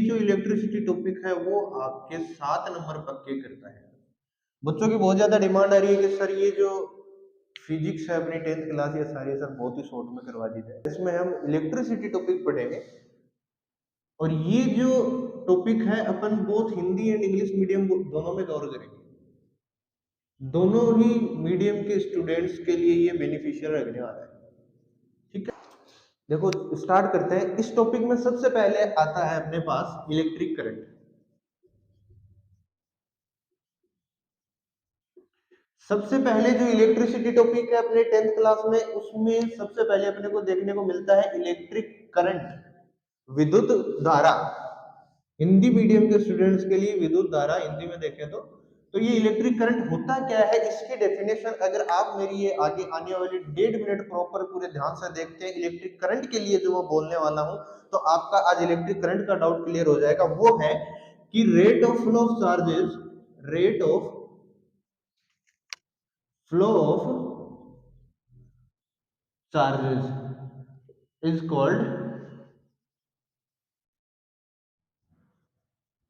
जो electricity topic है वो आपके 7 नंबर पक्के करता है। बच्चों की बहुत ज्यादा डिमांड आ रही है कि सर ये जो फिजिक्स है अपनी 10th क्लास या सारी सर बहुत ही शॉर्ट में करवा दी जाए। इसमें हम इलेक्ट्रिसिटी टॉपिक पढ़ेंगे और ये जो टॉपिक है अपन both Hindi and English medium दोनों में कवर करेंगे। दोनों ही मीडियम के स्टूडेंट्स के लिए ये बेनिफिशियल रखने वाला है। ठीक है, देखो स्टार्ट करते हैं। इस टॉपिक में सबसे पहले आता है अपने पास इलेक्ट्रिक करंट। सबसे पहले जो इलेक्ट्रिसिटी टॉपिक है अपने 10th क्लास में, उसमें सबसे पहले अपने को देखने को मिलता है इलेक्ट्रिक करंट, विद्युत धारा। हिंदी मीडियम के स्टूडेंट्स के लिए विद्युत धारा हिंदी में देखें तो ये इलेक्ट्रिक करंट होता क्या है, इसकी डेफिनेशन अगर आप मेरी ये आगे आने वाली 1.5 मिनट प्रॉपर पूरे ध्यान से देखते हैं इलेक्ट्रिक करंट के लिए जो मैं बोलने वाला हूं, तो आपका आज इलेक्ट्रिक करंट का डाउट क्लियर हो जाएगा। वो है कि rate of flow of charges, rate of flow of charges is called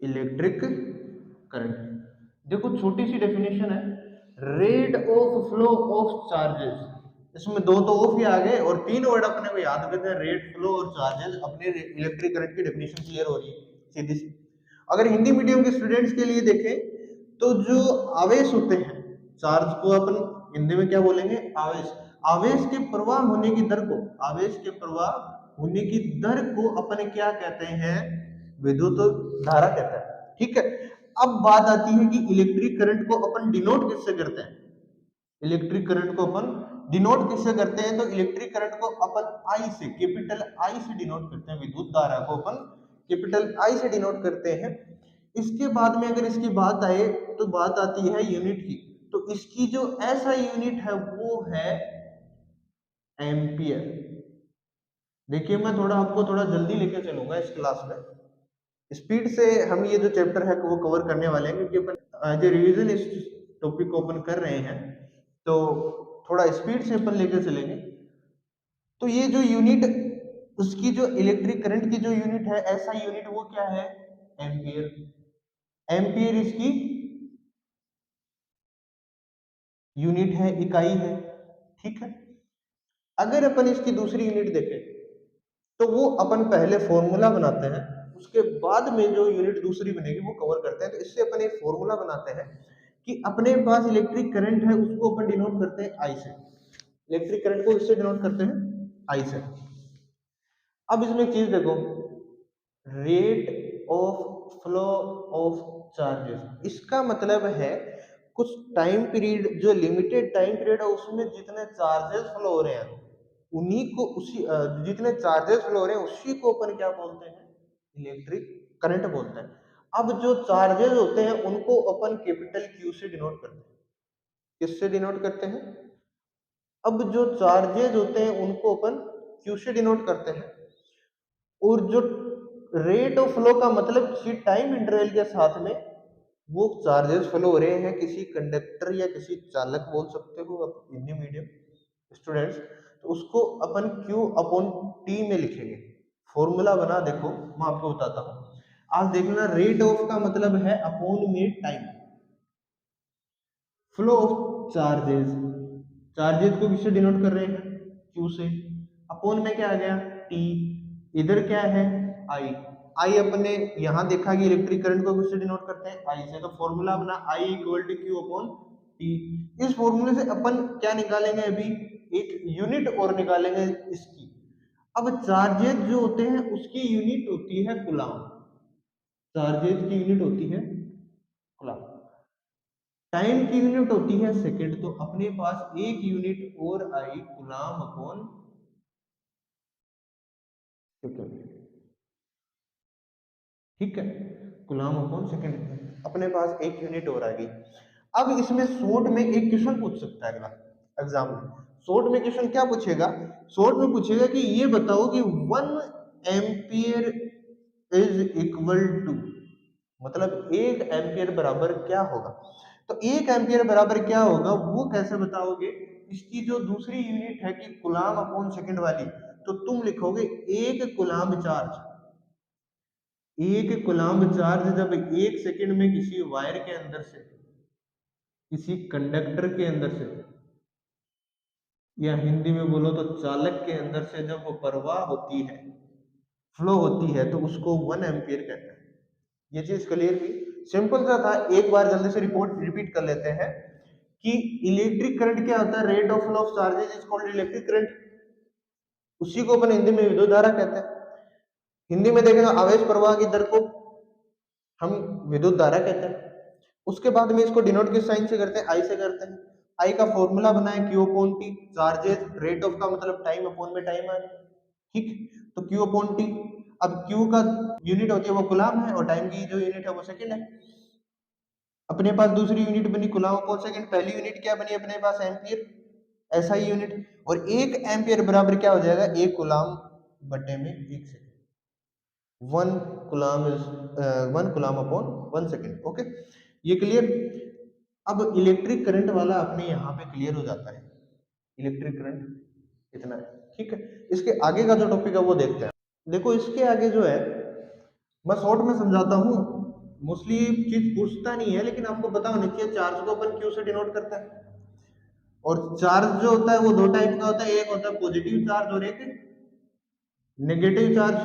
electric current. देखो छोटी सी डेफिनेशन है, rate of flow of charges. इसमें दो तो ऑफ ही आ गए और 3 वर्ड अपने को याद करते हैं, रेट, फ्लो और चार्जेस। अपने इलेक्ट्रिक करंट की डेफिनेशन क्लियर हो रही है सीधी सी। अगर हिंदी मीडियम के स्टूडेंट्स के लिए देखें तो जो आवेश होते हैं, चार्ज को अपन हिंदी में क्या बोलेंगे, आवेश। आवेश के प्रवाह होने की दर को, आवेश के प्रवाह होने की दर को अपन क्या कहते हैं, विद्युत धारा कहता है। ठीक है, अब बात आती है कि इलेक्ट्रिक करंट को अपन डिनोट किससे करते हैं। इलेक्ट्रिक करंट को अपन डिनोट किससे करते हैं, तो इलेक्ट्रिक करंट को अपन आई से, कैपिटल आई से डिनोट करते हैं। विद्युत धारा को अपन कैपिटल आई से डिनोट करते हैं। इसके बाद में अगर इसकी बात आए तो बात आती है यूनिट की, तो इसकी जो ऐसा यूनिट है वो है एम्पियर। देखिए मैं थोड़ा आपको थोड़ा जल्दी लेके चलूंगा इस क्लास में, स्पीड से हम ये जो चैप्टर है वो कवर करने वाले हैं, क्योंकि अपन जो रिवीजन इस टॉपिक को अपन कर रहे हैं तो थोड़ा स्पीड से अपन लेकर चलेंगे। तो ये जो यूनिट, उसकी जो इलेक्ट्रिक करंट की जो यूनिट है, ऐसा यूनिट वो क्या है, एम्पियर। एम्पियर इसकी यूनिट है, इकाई है। ठीक है, अगर अपन इसकी दूसरी यूनिट देखें तो वो अपन पहले फॉर्मूला बनाते हैं, उसके बाद में जो यूनिट दूसरी बनेगी वो कवर करते हैं। तो इससे अपन एक फॉर्मूला बनाते हैं कि अपने पास इलेक्ट्रिक करंट है उसको अपन डिनोट करते हैं आई से। इलेक्ट्रिक करंट को इससे डिनोट करते हैं, आई से। अब इसमें एक चीज देखो, rate of flow of charges, इसका मतलब है कुछ टाइम पीरियड, जो लिमिटेड टाइम पीरियड है उसमें जितने चार्जेस फ्लो हो रहे हैं उन्हीं को, उसी जितने चार्जेस फ्लो हो रहे हैं उसी को अपन क्या बोलते हैं, इलेक्ट्रिक करंट बोलते हैं। अब जो चार्जेस होते हैं उनको अपन कैपिटल क्यू से डिनोट करते हैं। किससे डिनोट करते हैं, अब जो चार्जेस होते हैं उनको अपन क्यू से डिनोट करते हैं। और जो रेट ऑफ फ्लो का मतलब किसी टाइम इंटरवल के साथ में वो चार्जेस फ्लो हो रहे हैं, किसी कंडक्टर या किसी चालक बोल सकते हो आप हिंदी मीडियम स्टूडेंट्स, तो उसको अपन Q अपॉन टी में लिखेंगे। फॉर्मूला बना, देखो मैं आपको बताता हूँ। आज देखना, रेट ऑफ का मतलब है अपॉन में time, flow of charges, charges को किससे डिनोट कर रहे हैं, Q से। अपॉन में क्या आ गया, T, इधर क्या है, I। आई अपने यहां देखा कि इलेक्ट्रिक करंट को किससे डिनोट करते हैं, आई से। तो फॉर्मूला अपना I equal to Q upon T. इस फॉर्मूले से अपन क्या निकालेंगे, अभी एक यूनिट और निकालेंगे इसकी। अब चार्जेस जो होते हैं उसकी यूनिट होती है कूलाम, चार्जेस की यूनिट होती है कूलाम, टाइम की यूनिट होती है सेकंड। तो अपने पास एक यूनिट और आई, कूलाम अपॉन सेकंड। ठीक है, कूलाम अपॉन सेकंड, अपने पास एक यूनिट और आ गई। अब इसमें शॉर्ट में एक क्वेश्चन पूछ सकता है अगला एग्जाम में। शॉर्ट में क्वेश्चन क्या पूछेगा, शॉर्ट में पूछेगा कि ये बताओ कि 1 एम्पियर इज इक्वल टू, मतलब 1 एम्पियर बराबर क्या होगा। तो 1 एम्पियर बराबर क्या होगा वो कैसे बताओगे, इसकी जो दूसरी यूनिट है कि कूलाम अपॉन सेकंड वाली, तो तुम लिखोगे 1 कूलाम चार्ज, एक कूलम्ब चार्ज जब 1 सेकंड में किसी वायर के अंदर से, किसी कंडक्टर के अंदर से, या हिंदी में बोलो तो चालक के अंदर से जब वो प्रवाह होती है, फ्लो होती है, तो उसको 1 एम्पियर कहते हैं। ये चीज क्लियर की? सिंपल सा था, एक बार जल्दी से रिपोर्ट रिपीट कर लेते हैं कि इलेक्ट्रिक करंट क्या होता है, rate of flow of charges is called electric current. उसी को अपन हिंदी में विद्युत धारा कहते हैं। हिंदी में देखेंगे आवेश प्रवाह की दर को हम विद्युत धारा कहते हैं। उसके बाद में इसको डिनोट किस साइन से करते हैं, आई से करते हैं। आई का फॉर्मूला बना है Q upon T, charges rate of का मतलब टाइम अपॉन में टाइम है, ठीक। तो क्यू अपॉन टी, अब क्यू का यूनिट होती है वो कूलम्ब है और टाइम की जो यूनिट है वो सेकंड है। अपने पास दूसरी यूनिट बनी कूलम्ब अपॉन सेकंड, पहली यूनिट क्या बनी अपने पास एम्पियर, एसआई यूनिट। और 1 एम्पियर बराबर क्या हो जाएगा, 1 कूलम्ब बटे में 1 second. 1 coulomb upon 1 second. Okay, ये क्लियर? अब इलेक्ट्रिक करंट वाला अपने यहाँ पे क्लियर हो जाता है, इलेक्ट्रिक करंट इतना है, ठीक है। इसके आगे का जो टॉपिक है वो देखते हैं। देखो इसके आगे जो है मैं शॉर्ट में समझाता हूँ, मोस्टली ये चीज पूछता नहीं है लेकिन आपको पता होना चाहिए। चार्ज को अपन क्यू से डिनोट करते हैं, और चार्ज जो होता है वो दो टाइप का होता है, एक होता है पॉजिटिव चार्ज और एक नेगेटिव चार्ज।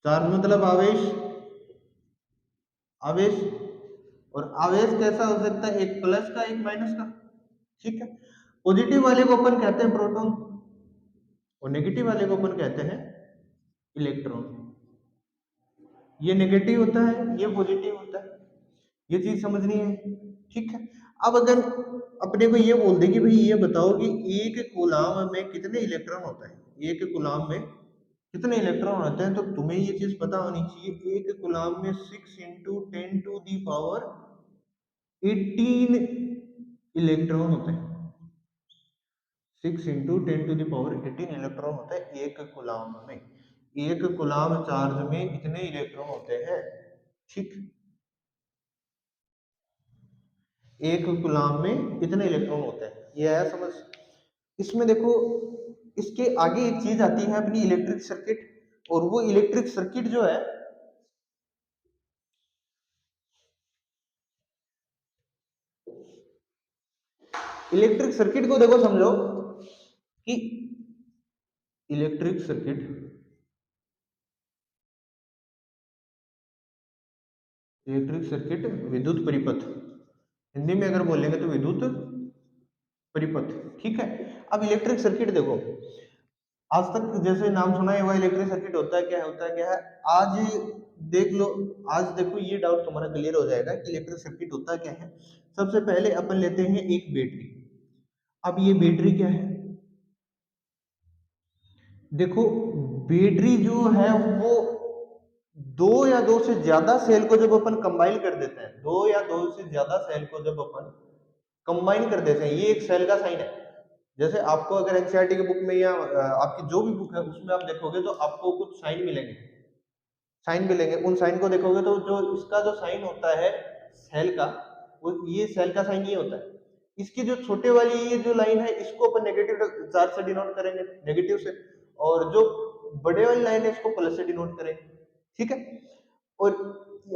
चार्ज मतलब आवेश, आवेश। और आवेश कैसा हो सकता है, एक प्लस का एक माइनस का, ठीक है। पॉजिटिव वाले को अपन कहते हैं प्रोटॉन और नेगेटिव वाले को अपन कहते हैं इलेक्ट्रॉन। ये नेगेटिव होता है, ये पॉजिटिव होता है, ये चीज समझनी है, ठीक है। अब अगर अपने को ये बोल दे कि भाई ये बताओ कि एक कूलम्ब में कितने इलेक्ट्रॉन होता है, एक कूलम्ब में कितने इलेक्ट्रॉन होते हैं, तो तुम्हें ये चीज पता होनी चाहिए। एक कूलम्ब में 6 × 10⁻18 इलेक्ट्रॉन होते हैं। 6 × 10⁻18 इलेक्ट्रॉन होते हैं एक कूलम्ब में। एक कूलम्ब चार्ज में इतने इलेक्ट्रॉन होते हैं, ठीक। एक कूलम्ब में इतने इलेक्ट्रॉन होते हैं, ये है समझ। इसमें देखो इसके आगे एक चीज आती है अपनी इलेक्ट्रिक सर्किट, और वो इलेक्ट्रिक सर्किट जो है, इलेक्ट्रिक सर्किट को देखो समझो कि इलेक्ट्रिक सर्किट, इलेक्ट्रिक सर्किट विद्युत परिपथ, हिंदी में अगर बोलेंगे तो विद्युत परिपथ, ठीक है। अब इलेक्ट्रिक सर्किट देखो, आज तक जैसे नाम सुना है वह इलेक्ट्रिक सर्किट होता है क्या, होता है क्या है। आज देख लो, आज देखो ये डाउट तुम्हारा क्लियर हो जाएगा कि इलेक्ट्रिक सर्किट होता क्या है। सबसे पहले अपन लेते हैं एक बैटरी। अब ये बैटरी क्या है, देखो बैटरी जो है वो दो या दो से ज्यादा सेल को जब अपन कंबाइन कर देते हैं, दो या दो से ज्यादा सेल को जब अपन कंबाइन कर देते हैं, ये एक सेल का साइन है। जैसे आपको अगर एनसीईआरटी की बुक में या आपकी जो भी बुक है उसमें आप देखोगे तो आपको कुछ साइन मिलेंगे, साइन मिलेंगे। उन साइन को देखोगे तो जो इसका जो साइन होता है सेल का, वो ये सेल का साइन ये होता है। इसकी जो छोटे वाली ये जो लाइन है इसको अपन नेगेटिव चार्ज से डिनोट करेंगे, नेगेटिव से, और जो बड़े वाली लाइन है इसको प्लस से डिनोट करेंगे, ठीक है। और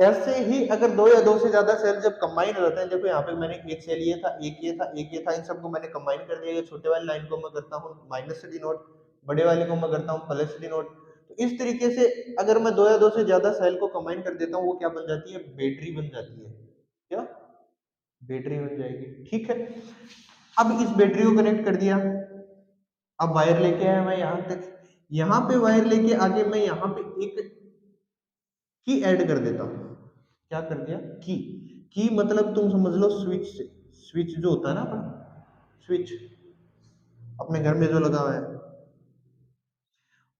ऐसे ही अगर दो या दो से ज्यादा सेल जब कंबाइन हो जाते हैं, देखो यहाँ पे मैंने एक सेल ये था, एक ये था, एक ये था, इन सबको मैंने कंबाइन कर दिया। ये छोटे वाली लाइन को मैं करता हूँ माइनस से डिनोट, बड़े वाले को मैं करता हूँ प्लस से डिनोट। तो इस तरीके से अगर मैं दो या दो से ज्यादा सेल को कंबाइन कर देता हूँ, वो क्या बन जाती है, बैटरी बन जाती है। क्या, बैटरी बन जाएगी, ठीक है। अब इस बैटरी को कनेक्ट कर दिया, अब वायर लेके आया मैं यहाँ तक, यहाँ पे वायर लेके आगे मैं यहाँ पे एक की ऐड कर देता हूँ। क्या कर दिया, की मतलब तुम समझ लो स्विच से, स्विच जो होता है ना अपना स्विच अपने घर में जो लगा हुआ है,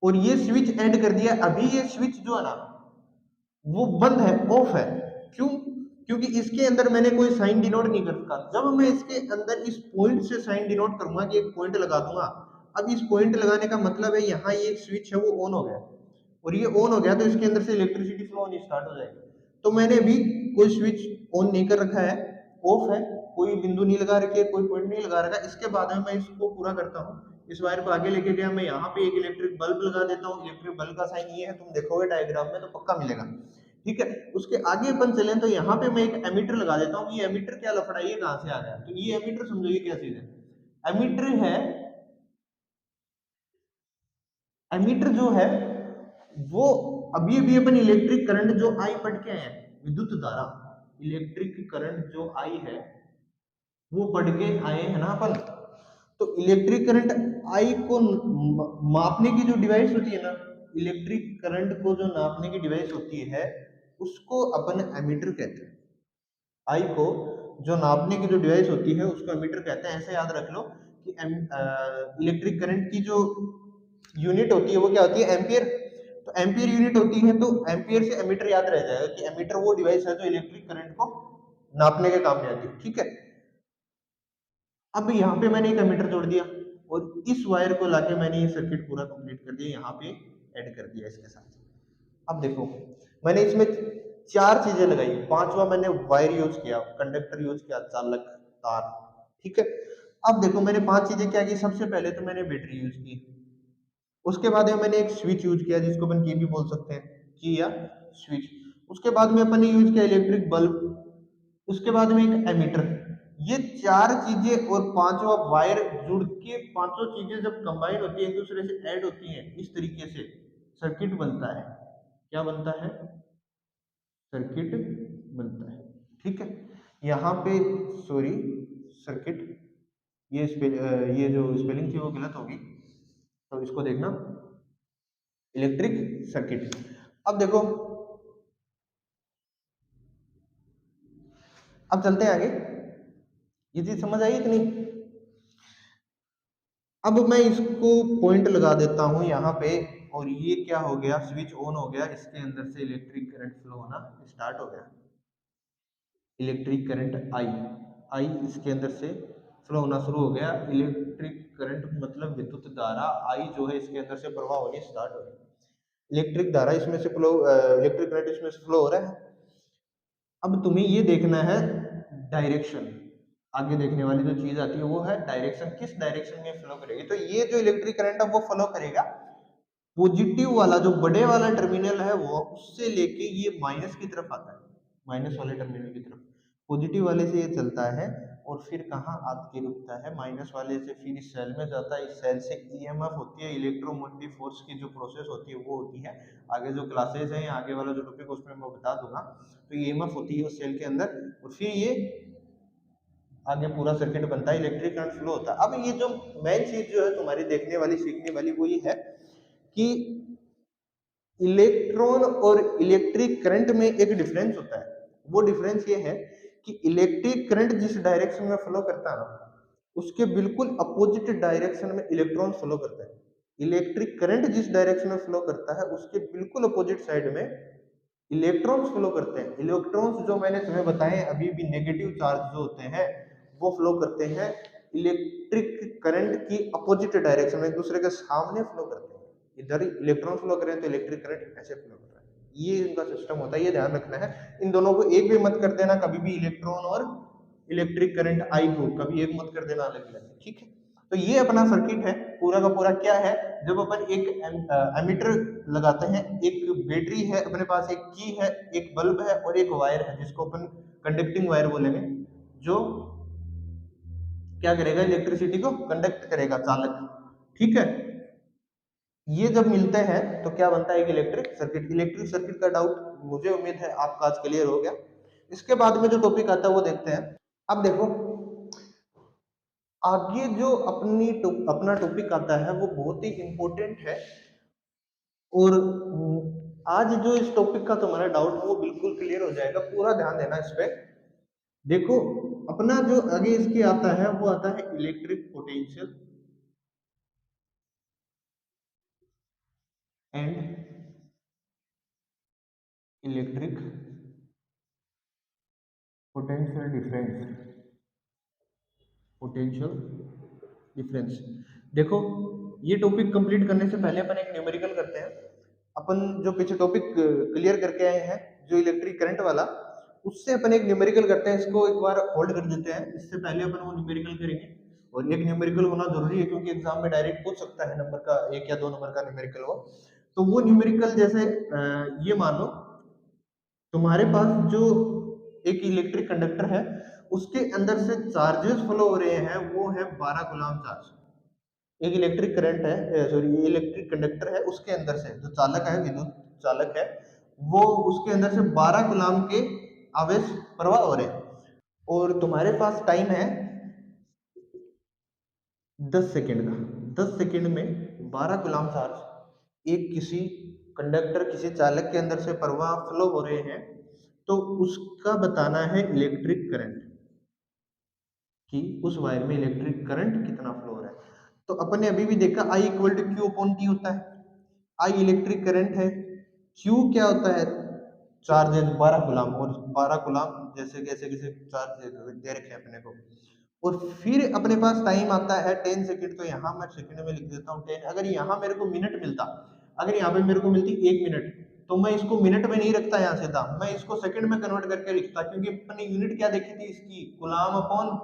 और ये स्विच ऐड कर दिया। अभी ये स्विच जो है ना वो बंद है, ऑफ है। क्यों, क्योंकि इसके अंदर मैंने कोई साइन डिनोट नहीं कर रखा। जब मैं इसके अंदर इस पॉइंट से साइन डिनोट करूंगा कि एक पॉइंट लगा दूंगा, अब इस पॉइंट लगाने का मतलब है यहाँ ये स्विच है वो ऑन हो गया, और ये ऑन हो गया तो इसके अंदर से इलेक्ट्रिसिटी फ्लो होनी स्टार्ट हो जाएगी। तो मैंने अभी कोई स्विच ऑन नहीं कर रखा है, ऑफ है, कोई बिंदु नहीं लगा रखी है, कोई पॉइंट नहीं लगा रखा। इसके बाद में मैं इसको पूरा करता हूँ इस वायर को आगे लेके गया, मैं यहाँ पे एक इलेक्ट्रिक बल्ब लगा देता हूँ, इलेक्ट्रिक बल्ब का साइन ये है, तुम देखोगे डायग्राम में तो पक्का मिलेगा, ठीक है। उसके आगे अपन चलें तो यहाँ पे मैं एक एमीटर लगा देता हूँ। ये एमीटर क्या लफड़ा है, ये कहाँ से आ गया, तो ये एमीटर समझो ये क्या चीज है, एमीटर है। एमीटर जो है वो अभी अभी अपन इलेक्ट्रिक करंट जो आई पढ़ के आए हैं, विद्युत धारा, इलेक्ट्रिक करंट जो आई है वो पढ़ के आए हैं ना अपन। तो इलेक्ट्रिक करंट आई को मापने की जो डिवाइस होती है ना, इलेक्ट्रिक करंट को जो नापने की डिवाइस होती है उसको अपन एमीटर कहते हैं। आई को जो नापने की जो डिवाइस होती है उसको एमीटर कहते हैं। ऐसे याद रख लो कि इलेक्ट्रिक करंट की जो यूनिट होती है वो क्या होती है, एम्पियर। तो एम्पियर यूनिट होती है, तो एम्पियर से एमीटर याद रह जाएगा कि एमीटर वो डिवाइस है जो इलेक्ट्रिक करंट को नापने के काम में आती है, ठीक है। अब यहाँ पे मैंने एक एमीटर जोड़ दिया और इस वायर को लाके मैंने ये सर्किट पूरा कंप्लीट कर दिया, यहाँ पे ऐड कर दिया इसके साथ। अब देखो मैंने इसमें चार चीजें लगाई, पांचवा मैंने वायर यूज किया, कंडक्टर यूज किया, चालक, तार, ठीक है। अब देखो मैंने पांच चीजें क्या की, सबसे पहले तो मैंने बैटरी यूज की, उसके बाद में मैंने एक स्विच यूज किया जिसको अपन की भी बोल सकते हैं, की या स्विच। उसके बाद में अपन ने यूज किया इलेक्ट्रिक बल्ब, उसके बाद में एक एमीटर। ये चार चीजें और पांचवा वायर जुड़ के पांचों चीजें जब कंबाइन होती है, एक दूसरे से ऐड होती हैं, इस तरीके से सर्किट बनता है। क्या बनता है, सर्किट बनता है, ठीक है। यहाँ पे सॉरी सर्किट, ये जो स्पेलिंग थी वो गलत होगी, तो इसको देखना, इलेक्ट्रिक सर्किट। अब देखो, अब चलते हैं आगे, ये चीज समझ आई कि नहीं। अब मैं इसको पॉइंट लगा देता हूं यहाँ पे, और ये क्या हो गया, स्विच ऑन हो गया, इसके अंदर से इलेक्ट्रिक करंट फ्लो होना स्टार्ट हो गया। इलेक्ट्रिक करंट आई, आई इसके अंदर से फ्लो होना शुरू हो गया। इलेक्ट्रिक करंट मतलब विद्युत धारा आई जो है इसके अंदर से प्रवाह होनी स्टार्ट हो गई। इलेक्ट्रिक धारा इसमें से फ्लो, इलेक्ट्रिक करंट इसमें से फ्लो हो रहा है। अब तुम्हें ये देखना है डायरेक्शन, आगे देखने वाली जो चीज आती है वो है डायरेक्शन, किस डायरेक्शन में फ्लो करेगी। तो ये जो इलेक्ट्रिक करंट है वो फ्लो करेगा पॉजिटिव वाला, जो बड़े वाला टर्मिनल है वो उससे लेके ये माइनस की तरफ आता है, माइनस वाले टर्मिनल की तरफ। पॉजिटिव वाले से ये चलता है और फिर कहाँ आके रुकता है, माइनस वाले से फिर इस सेल में जाता है। इस सेल से ईएमएफ होती है, इलेक्ट्रोमोटिव फोर्स की जो प्रोसेस होती है वो होती है। आगे जो क्लासेस हैं, आगे वाला जो टॉपिक उसमें मैं बता दूंगा। तो ईएमएफ होती है उस सेल के अंदर, और फिर ये आगे पूरा सर्किट बनता है, इलेक्ट्रिक करंट फ्लो होता है। अब ये जो मेन चीज जो है तुम्हारी देखने वाली, सीखने वाली, वो ये है कि इलेक्ट्रॉन और इलेक्ट्रिक करंट में एक डिफरेंस होता है। वो डिफरेंस ये है कि इलेक्ट्रिक करंट जिस डायरेक्शन में फ्लो करता है ना, उसके बिल्कुल अपोजिट डायरेक्शन में इलेक्ट्रॉन फ्लो करता है। इलेक्ट्रिक करंट जिस डायरेक्शन में फ्लो करता है उसके बिल्कुल अपोजिट साइड में इलेक्ट्रॉन्स फ्लो करते हैं। इलेक्ट्रॉन्स जो मैंने तुम्हें बताए अभी भी, नेगेटिव चार्ज जो होते हैं वो फ्लो करते हैं इलेक्ट्रिक करंट की अपोजिट डायरेक्शन में, एक दूसरे के सामने फ्लो करते हैं। इधर इलेक्ट्रॉन फ्लो करें तो इलेक्ट्रिक करंट ऐसे फ्लो कर रहा है, ये इनका सिस्टम होता है, ये ध्यान रखना है। इन दोनों को एक भी मत कर देना कभी भी, इलेक्ट्रॉन और इलेक्ट्रिक करंट आई को कभी एक मत कर देना अलग अलग, ठीक है। तो ये अपना सर्किट है पूरा का पूरा। क्या है, जब अपन एक एमीटर लगाते हैं, एक बैटरी है अपने पास, एक की है, एक बल्ब है और एक वायर है जिसको अपन कंडक्टिंग वायर बोलेंगे, जो क्या करेगा, इलेक्ट्रिसिटी को कंडक्ट करेगा, चालक, ठीक है। ये जब मिलते हैं तो क्या बनता है, एक इलेक्ट्रिक सर्किट। इलेक्ट्रिक सर्किट का डाउट मुझे उम्मीद है आपका आज क्लियर हो गया। इसके बाद में जो टॉपिक आता है वो देखते हैं। अब देखो आगे जो अपना टॉपिक आता है वो बहुत ही इंपॉर्टेंट है, और आज जो इस टॉपिक का तुम्हारा डाउट है वो बिल्कुल क्लियर हो जाएगा, पूरा ध्यान देना इस पे। देखो अपना जो आगे इसके आता है वो आता है electric potential and electric potential difference, potential difference. देखो ये टॉपिक कंप्लीट करने से पहले अपन एक न्यूमेरिकल करते हैं। अपन जो पीछे टॉपिक क्लियर करके आए हैं जो इलेक्ट्रिक करंट वाला, उससे अपन एक न्यूमेरिकल करते हैं। इसको एक बार होल्ड कर देते हैं, इससे पहले अपन वो न्यूमेरिकल करेंगे और एक न्यूमेरिकल होना जरूरी है क्योंकि एग्जाम में डायरेक्ट पूछ सकता है नंबर का, 1 या 2 नंबर का न्यूमेरिकल हो। तो वो न्यूमेरिकल जैसे ये मान लो तुम्हारे पास जो एक इलेक्ट्रिक कंडक्टर है उसके अंदर से चार्जेस फ्लो हो रहे हैं, वो है 12 कूलम्ब चार्ज। एक इलेक्ट्रिक करंट है, सॉरी इलेक्ट्रिक कंडक्टर है, उसके अंदर से जो चालक है, विद्युत चालक है, वो उसके अंदर से 12 कूलम्ब के आवेश प्रवाह हो रहे हैं। और तुम्हारे पास टाइम है 10 सेकेंड का। 10 सेकेंड में 12 कूलम्ब चार्ज एक किसी कंडक्टर, किसी चालक के अंदर से प्रवाह फ्लो हो रहे हैं, तो उसका बताना है इलेक्ट्रिक करंट कि उस वायर में इलेक्ट्रिक करंट कितना फ्लो हो रहा है। तो अपन ने अभी भी देखा I equal to Q upon T होता है। I इलेक्ट्रिक करंट है, Q क्या होता है, चार्ज है 12 कूलम्ब, और 12 कूलम्ब जैसे कैसे कैसे चार्ज दे रखे हैं अपने को। और फिर अपने पास टाइम आता है 10 सेकंड, तो यहाँ मैं सेकंड में लिख देता हूँ 10। अगर यहाँ मेरे को मिनट मिलता, अगर यहाँ पे मेरे को मिलती 1 मिनट, तो मैं इसको मिनट में नहीं रखता यहाँ सीधा, मैं इसको सेकंड में कन्वर्ट करके लिखता, क्योंकि अपनी यूनिट क्या देखी थी इसकी, कूलम्ब अपॉन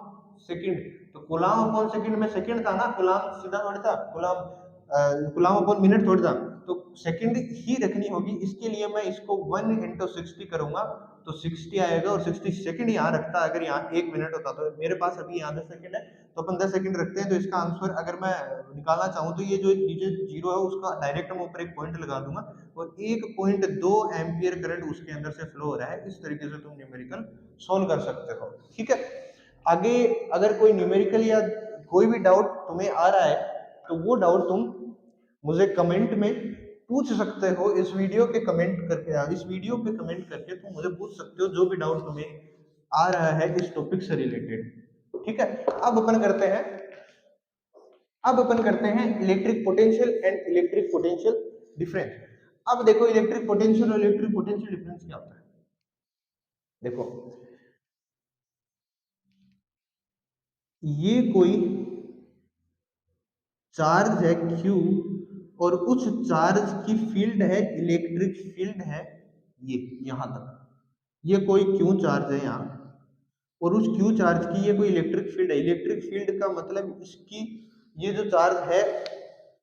सेकंड। तो कूलम्ब अपॉन सेकंड में सेकंड था ना, कूलम्ब सीधा थोड़ी था, कूलम्ब अपॉन मिनट थोड़ी था, तो सेकंड ही रखनी होगी। इसके लिए मैं इसको 1 × 60 करूंगा, तो 60 आएगा, और 60 सेकंड यहाँ रखता। अगर यहाँ 1 मिनट होता तो मेरे पास अभी यहाँ 10 सेकंड है, तो अपन 10 सेकंड रखते हैं। तो इसका आंसर अगर मैं निकालना चाहूँ तो ये जो नीचे जीरो है उसका डायरेक्ट मैं ऊपर एक पॉइंट लगा दूंगा, और 1.2 एम्पियर करंट उसके अंदर से फ्लो हो रहा है। इस तरीके से तुम न्यूमेरिकल सोल्व कर सकते हो। ठीक है, आगे अगर कोई न्यूमेरिकल या कोई भी डाउट तुम्हें आ रहा है, तो वो डाउट तुम मुझे कमेंट में पूछ सकते हो। इस वीडियो पे कमेंट करके तुम मुझे पूछ सकते हो जो भी डाउट तुम्हें आ रहा है इस टॉपिक से रिलेटेड। ठीक है, अब अपन करते हैं electric potential and electric potential difference. अब देखो इलेक्ट्रिक पोटेंशियल और इलेक्ट्रिक पोटेंशियल डिफरेंस क्या होता है। देखो ये कोई चार्ज है Q, और उस चार्ज की फील्ड है, इलेक्ट्रिक फील्ड है ये यहां तक, ये कोई Q चार्ज है यहाँ, और उस Q चार्ज की ये कोई इलेक्ट्रिक फील्ड है। इलेक्ट्रिक फील्ड का मतलब इसकी ये जो चार्ज है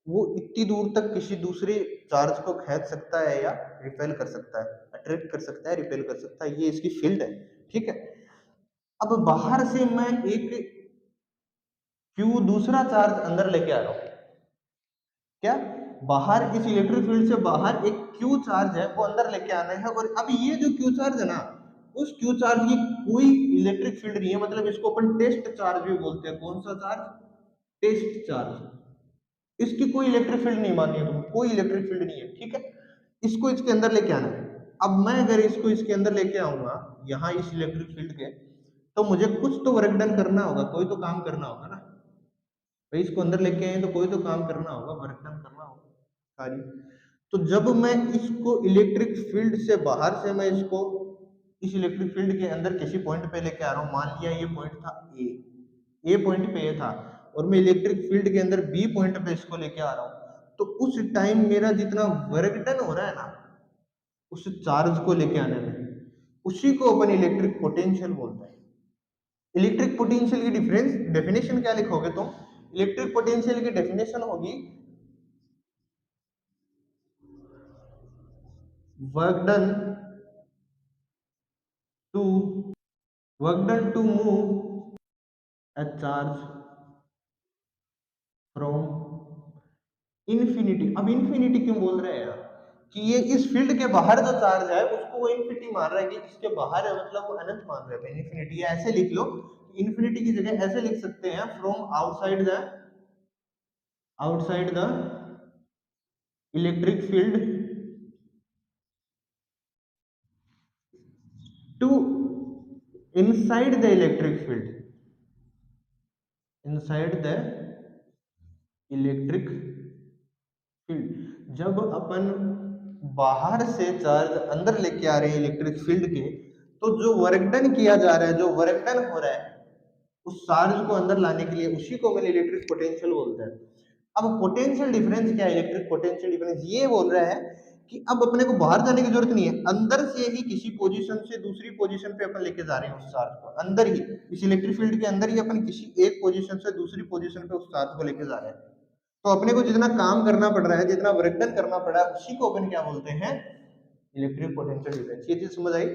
वो इतनी दूर तक किसी दूसरे चार्ज को खींच सकता है या रिपेल कर सकता है, अट्रैक्ट कर सकता है, रिपेल कर सकता है, ये इसकी फील्ड है। ठीक है, अब बाहर से मैं एक Q दूसरा चार्ज अंदर लेके आ रहा हूं, क्या बाहर इस इलेक्ट्रिक फील्ड से बाहर एक Q चार्ज है वो अंदर लेके आना है। और अब ये जो Q चार्ज है ना, उस Q चार्ज की कोई इलेक्ट्रिक फील्ड नहीं है, मतलब इसको अपन टेस्ट चार्ज भी बोलते हैं। कौन सा चार्ज, टेस्ट चार्ज। इसकी कोई इलेक्ट्रिक फील्ड नहीं माननी है तुम्हें, कोई इलेक्ट्रिक फील्ड नहीं है। ठीक है, इसको इसके अंदर लेके आना है। अब मैं अगर इसको इसके अंदर लेके आऊंगा यहाँ इस इलेक्ट्रिक फील्ड के, तो मुझे कुछ तो वर्क डन करना होगा, कोई तो काम करना होगा ना भाई। इसको अंदर लेके आए तो कोई तो काम करना होगा, वर्क डन करना होगा सारी। तो जब मैं इसको इलेक्ट्रिक फील्ड से बाहर से मैं इसको इस इलेक्ट्रिक फील्ड के अंदर किसी पॉइंट पे लेके आ रहा हूँ, मान लिया ये पॉइंट था ए पॉइंट पे ये था, और मैं इलेक्ट्रिक फील्ड के अंदर बी पॉइंट पे इसको लेके आ रहा हूँ, तो उस टाइम मेरा जितना वर्क डन हो रहा है ना उस चार्ज को लेके आने में, उसी को अपन इलेक्ट्रिक पोटेंशियल बोलते हैं। इलेक्ट्रिक पोटेंशियल की डिफरेंस डेफिनेशन क्या लिखोगे तुम, इलेक्ट्रिक पोटेंशियल की डेफिनेशन होगी work done to move a charge from infinity. अब इन्फिनिटी क्यों बोल रहे हैं यार, कि ये इस फील्ड के बाहर जो चार्ज है उसको वो इन्फिनिटी मान रहा है, कि इसके बाहर है मतलब वो अनंत मान रहे हैं इन्फिनिटी। ऐसे लिख लो, इन्फिनिटी की जगह ऐसे लिख सकते हैं, from outside the electric field to inside the electric field, inside the electric field. जब अपन बाहर से चार्ज अंदर लेके आ रहे हैं इलेक्ट्रिक फील्ड के, तो जो वर्क डन किया जा रहा है, जो वर्क डन हो रहा है उस चार्ज को अंदर लाने के लिए, उसी को मैंने इलेक्ट्रिक पोटेंशियल बोलते हैं। अब पोटेंशियल डिफरेंस क्या है, इलेक्ट्रिक पोटेंशियल डिफरेंस ये बोल रहा है कि अब अपने को बाहर जाने की जरूरत नहीं है, अंदर से ही किसी पोजीशन से दूसरी पोजीशन पे अपन लेके जा रहे हैं उस चार्ज को, अंदर ही इस इलेक्ट्रिक फील्ड के अंदर ही अपन किसी एक पोजीशन से दूसरी पोजीशन पे उस चार्ज को लेके जा रहे हैं। तो अपने को जितना काम करना पड़ रहा है, जितना वर्क डन करना पड़ रहा है, उसी को अपन क्या बोलते हैं, इलेक्ट्रिक पोटेंशियल डिफरेंस। ये चीज समझ आई?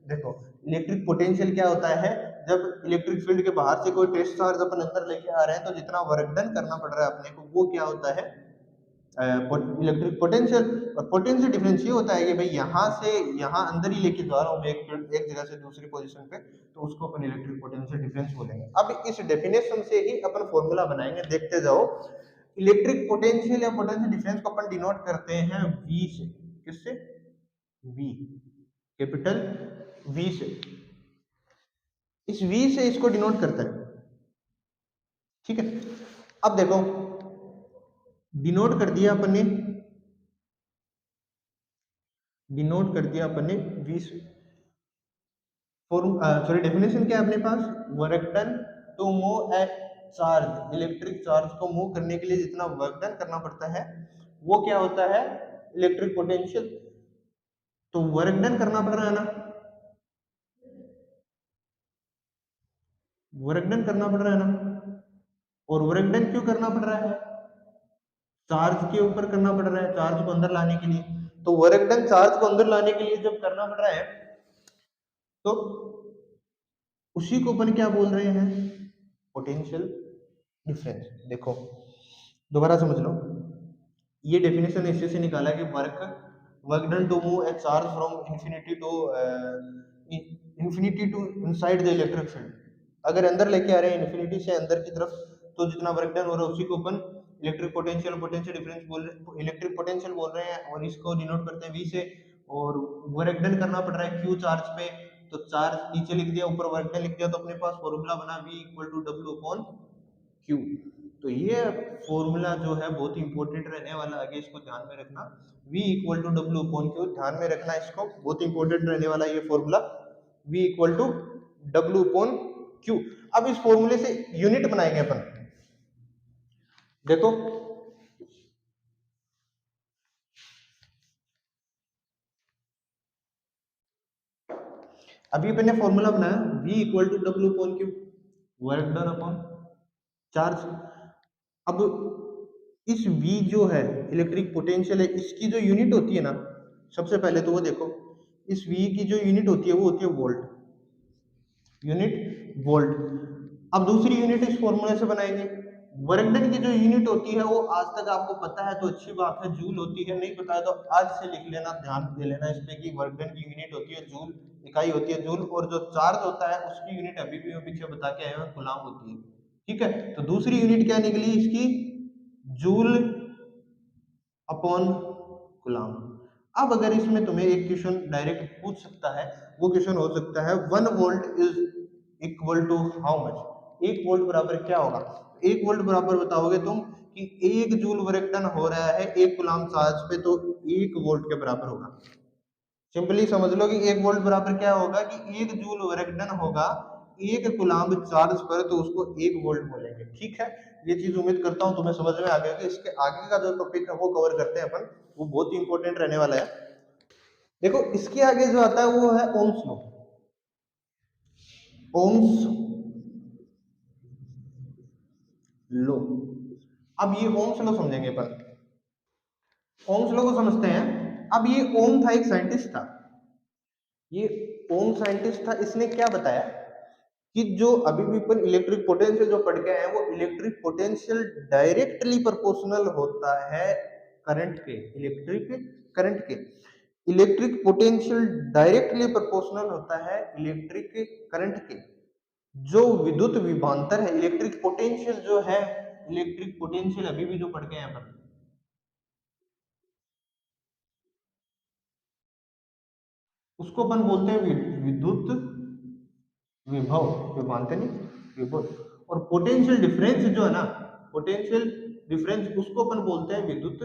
देखो इलेक्ट्रिक पोटेंशियल क्या होता है, जब इलेक्ट्रिक फील्ड के बाहर से कोई टेस्ट चार्ज अपन अंदर लेके आ रहे हैं तो जितना वर्क डन करना पड़ रहा है अपने को, वो क्या होता है, इलेक्ट्रिक पोटेंशियल। और पोटेंशियल डिफरेंस ये होता है कि भाई यहाँ से यहाँ अंदर ही लेके जा रहा हूँ मैं एक जगह से दूसरी पोजीशन पे, तो उसको अपन इलेक्ट्रिक पोटेंशियल डिफरेंस बोलेंगे। अब इस डेफिनेशन से ही अपन फॉर्मूला बनाएंगे, देखते जाओ। इलेक्ट्रिक पोटेंशियल या पोटेंशियल डिफरेंस को अपन डिनोट करते हैं V से। किससे? V, कैपिटल V से। इस V से इसको डिनोट करता है, ठीक है। अब देखो डिनोट कर दिया अपन ने, डिनोट कर दिया अपन ने V से। सॉरी डेफिनेशन क्या है अपने पास, work done to move a charge, electric charge को मूव करने के लिए जितना वर्क डन करना पड़ता है वो क्या होता है, इलेक्ट्रिक पोटेंशियल। तो वर्क डन करना पड़ रहा है ना, वर्क डन करना पड़ रहा है ना, और वर्क डन क्यों करना पड़ रहा है, चार्ज के ऊपर करना पड़ रहा है, चार्ज को अंदर लाने के लिए। तो वर्क डन चार्ज को अंदर लाने के लिए जब करना पड़ रहा है तो उसी को अपन क्या बोल रहे हैं, पोटेंशियल डिफरेंस। देखो दोबारा समझ लो, ये डेफिनेशन इससे से निकाला कि work done to move a charge from infinity to inside the electric field. अगर अंदर लेके आ रहे हैं इन्फिनिटी से अंदर की तरफ, तो जितना वर्क डन हो रहा है उसी को अपन इलेक्ट्रिक पोटेंशियल पोटेंशियल डिफरेंस बोल रहे, इलेक्ट्रिक पोटेंशियल बोल रहे हैं, और इसको डिनोट करते हैं V से। और वर्क डन करना पड़ रहा है Q चार्ज पे, तो चार्ज नीचे लिख दिया, ऊपर वर्क डन लिख दिया, तो अपने पास फॉर्मूला बना V equal to W upon Q। तो ये फॉर्मूला जो है बहुत इंपॉर्टेंट रहने वाला, आगे इसको ध्यान में रखना, V equal to W upon Q, ध्यान में रखना इसको, बहुत इंपॉर्टेंट रहने वाला ये formula, V equal to W upon Q। अब इस फॉर्मूले से यूनिट बनाएंगे अपन। देखो अभी अपन ने फॉर्मूला बनाया V equal to W upon Q, work done upon charge. अब इस V जो है इलेक्ट्रिक पोटेंशियल है, इसकी जो यूनिट होती है ना, सबसे पहले तो वो देखो, इस V की जो यूनिट होती है वो होती है वोल्ट, यूनिट वोल्ट। अब दूसरी यूनिट इस फॉर्मूले से बनाएंगे। वर्क डन की जो यूनिट होती है वो आज तक आपको पता है तो अच्छी बात है, जूल होती है, नहीं पता है तो आज से लिख लेना, ध्यान दे लेना इस पे कि वर्क डन की यूनिट होती है जूल, इकाई होती है जूल, और जो चार्ज होता है उसकी यूनिट अभी भी मैं पीछे बता के आया हूँ, कूलाम होती है, ठीक है। तो दूसरी यूनिट क्या निकली इसकी, जूल अपॉन कूलाम। अब अगर इसमें तुम्हें एक क्वेश्चन डायरेक्ट पूछ सकता है, वो क्वेश्चन हो सकता है 1 volt is equal to how much, 1 volt बराबर क्या होगा। 1 वोल्ट बराबर बताओगे तुम कि 1 जूल वर्क डन हो रहा है 1 कूलाम चार्ज पे, तो 1 वोल्ट के बराबर होगा। सिंपली समझ लो कि 1 वोल्ट बराबर क्या होगा कि 1 जूल वर्क डन होगा 1 कूलाम चार्ज पर, तो उसको 1 वोल्ट बोलेंगे, ठीक है। ये चीज उम्मीद करता हूं तुम्हें समझ में आ गया कि इसके आगे का जो टॉपिक है वो कवर करते हैं अपन, वो बहुत ही इंपॉर्टेंट रहने वाला है। देखो इसके आगे जो आता है वो है ओम्स लॉ, ओम्स लॉ। अब ये ओम्स लॉ समझेंगे अपन, ओम्स लॉ को समझते हैं। अब ये ओम था, एक साइंटिस्ट था, ये ओम साइंटिस्ट था, इसने क्या बताया कि जो अभी भी अपन इलेक्ट्रिक पोटेंशियल जो पढ़ के आए हैं, वो इलेक्ट्रिक पोटेंशियल डायरेक्टली प्रोपोर्शनल होता है करंट के, इलेक्ट्रिक करंट के, इलेक्ट्रिक पोटेंशियल डायरेक्टली प्रोपोर्शनल होता है इलेक्ट्रिक करंट के। जो विद्युत विभवांतर है, इलेक्ट्रिक पोटेंशियल जो है, इलेक्ट्रिक पोटेंशियल अभी भी जो पढ़ के आए अपन, उसको अपन बोलते हैं विद्युत विभव, विभवांतर नहीं, विभव। और पोटेंशियल डिफरेंस जो है ना, पोटेंशियल डिफरेंस, उसको अपन बोलते हैं विद्युत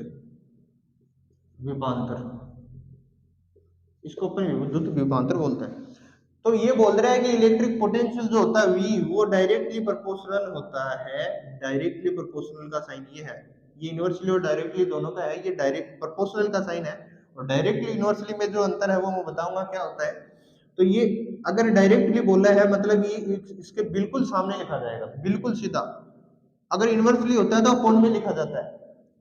विभवांतर, इसको अपन विद्युत विभवांतर बोलते हैं। तो ये बोल रहा है कि इलेक्ट्रिक पोटेंशियल जो होता है V, वो डायरेक्टली प्रोपोर्शनल होता है, डायरेक्टली प्रोपोर्शनल का साइन ये है, ये इनवर्सली और डायरेक्टली दोनों का है, ये डायरेक्ट प्रोपोर्शनल का साइन है, और डायरेक्टली इनवर्सली में जो अंतर है वो मैं बताऊंगा क्या होता है। तो ये अगर डायरेक्टली बोला है मतलब ये इसके बिल्कुल सामने लिखा जाएगा, बिल्कुल सीधा। अगर इनवर्सली होता है तो अपॉन में लिखा जाता है।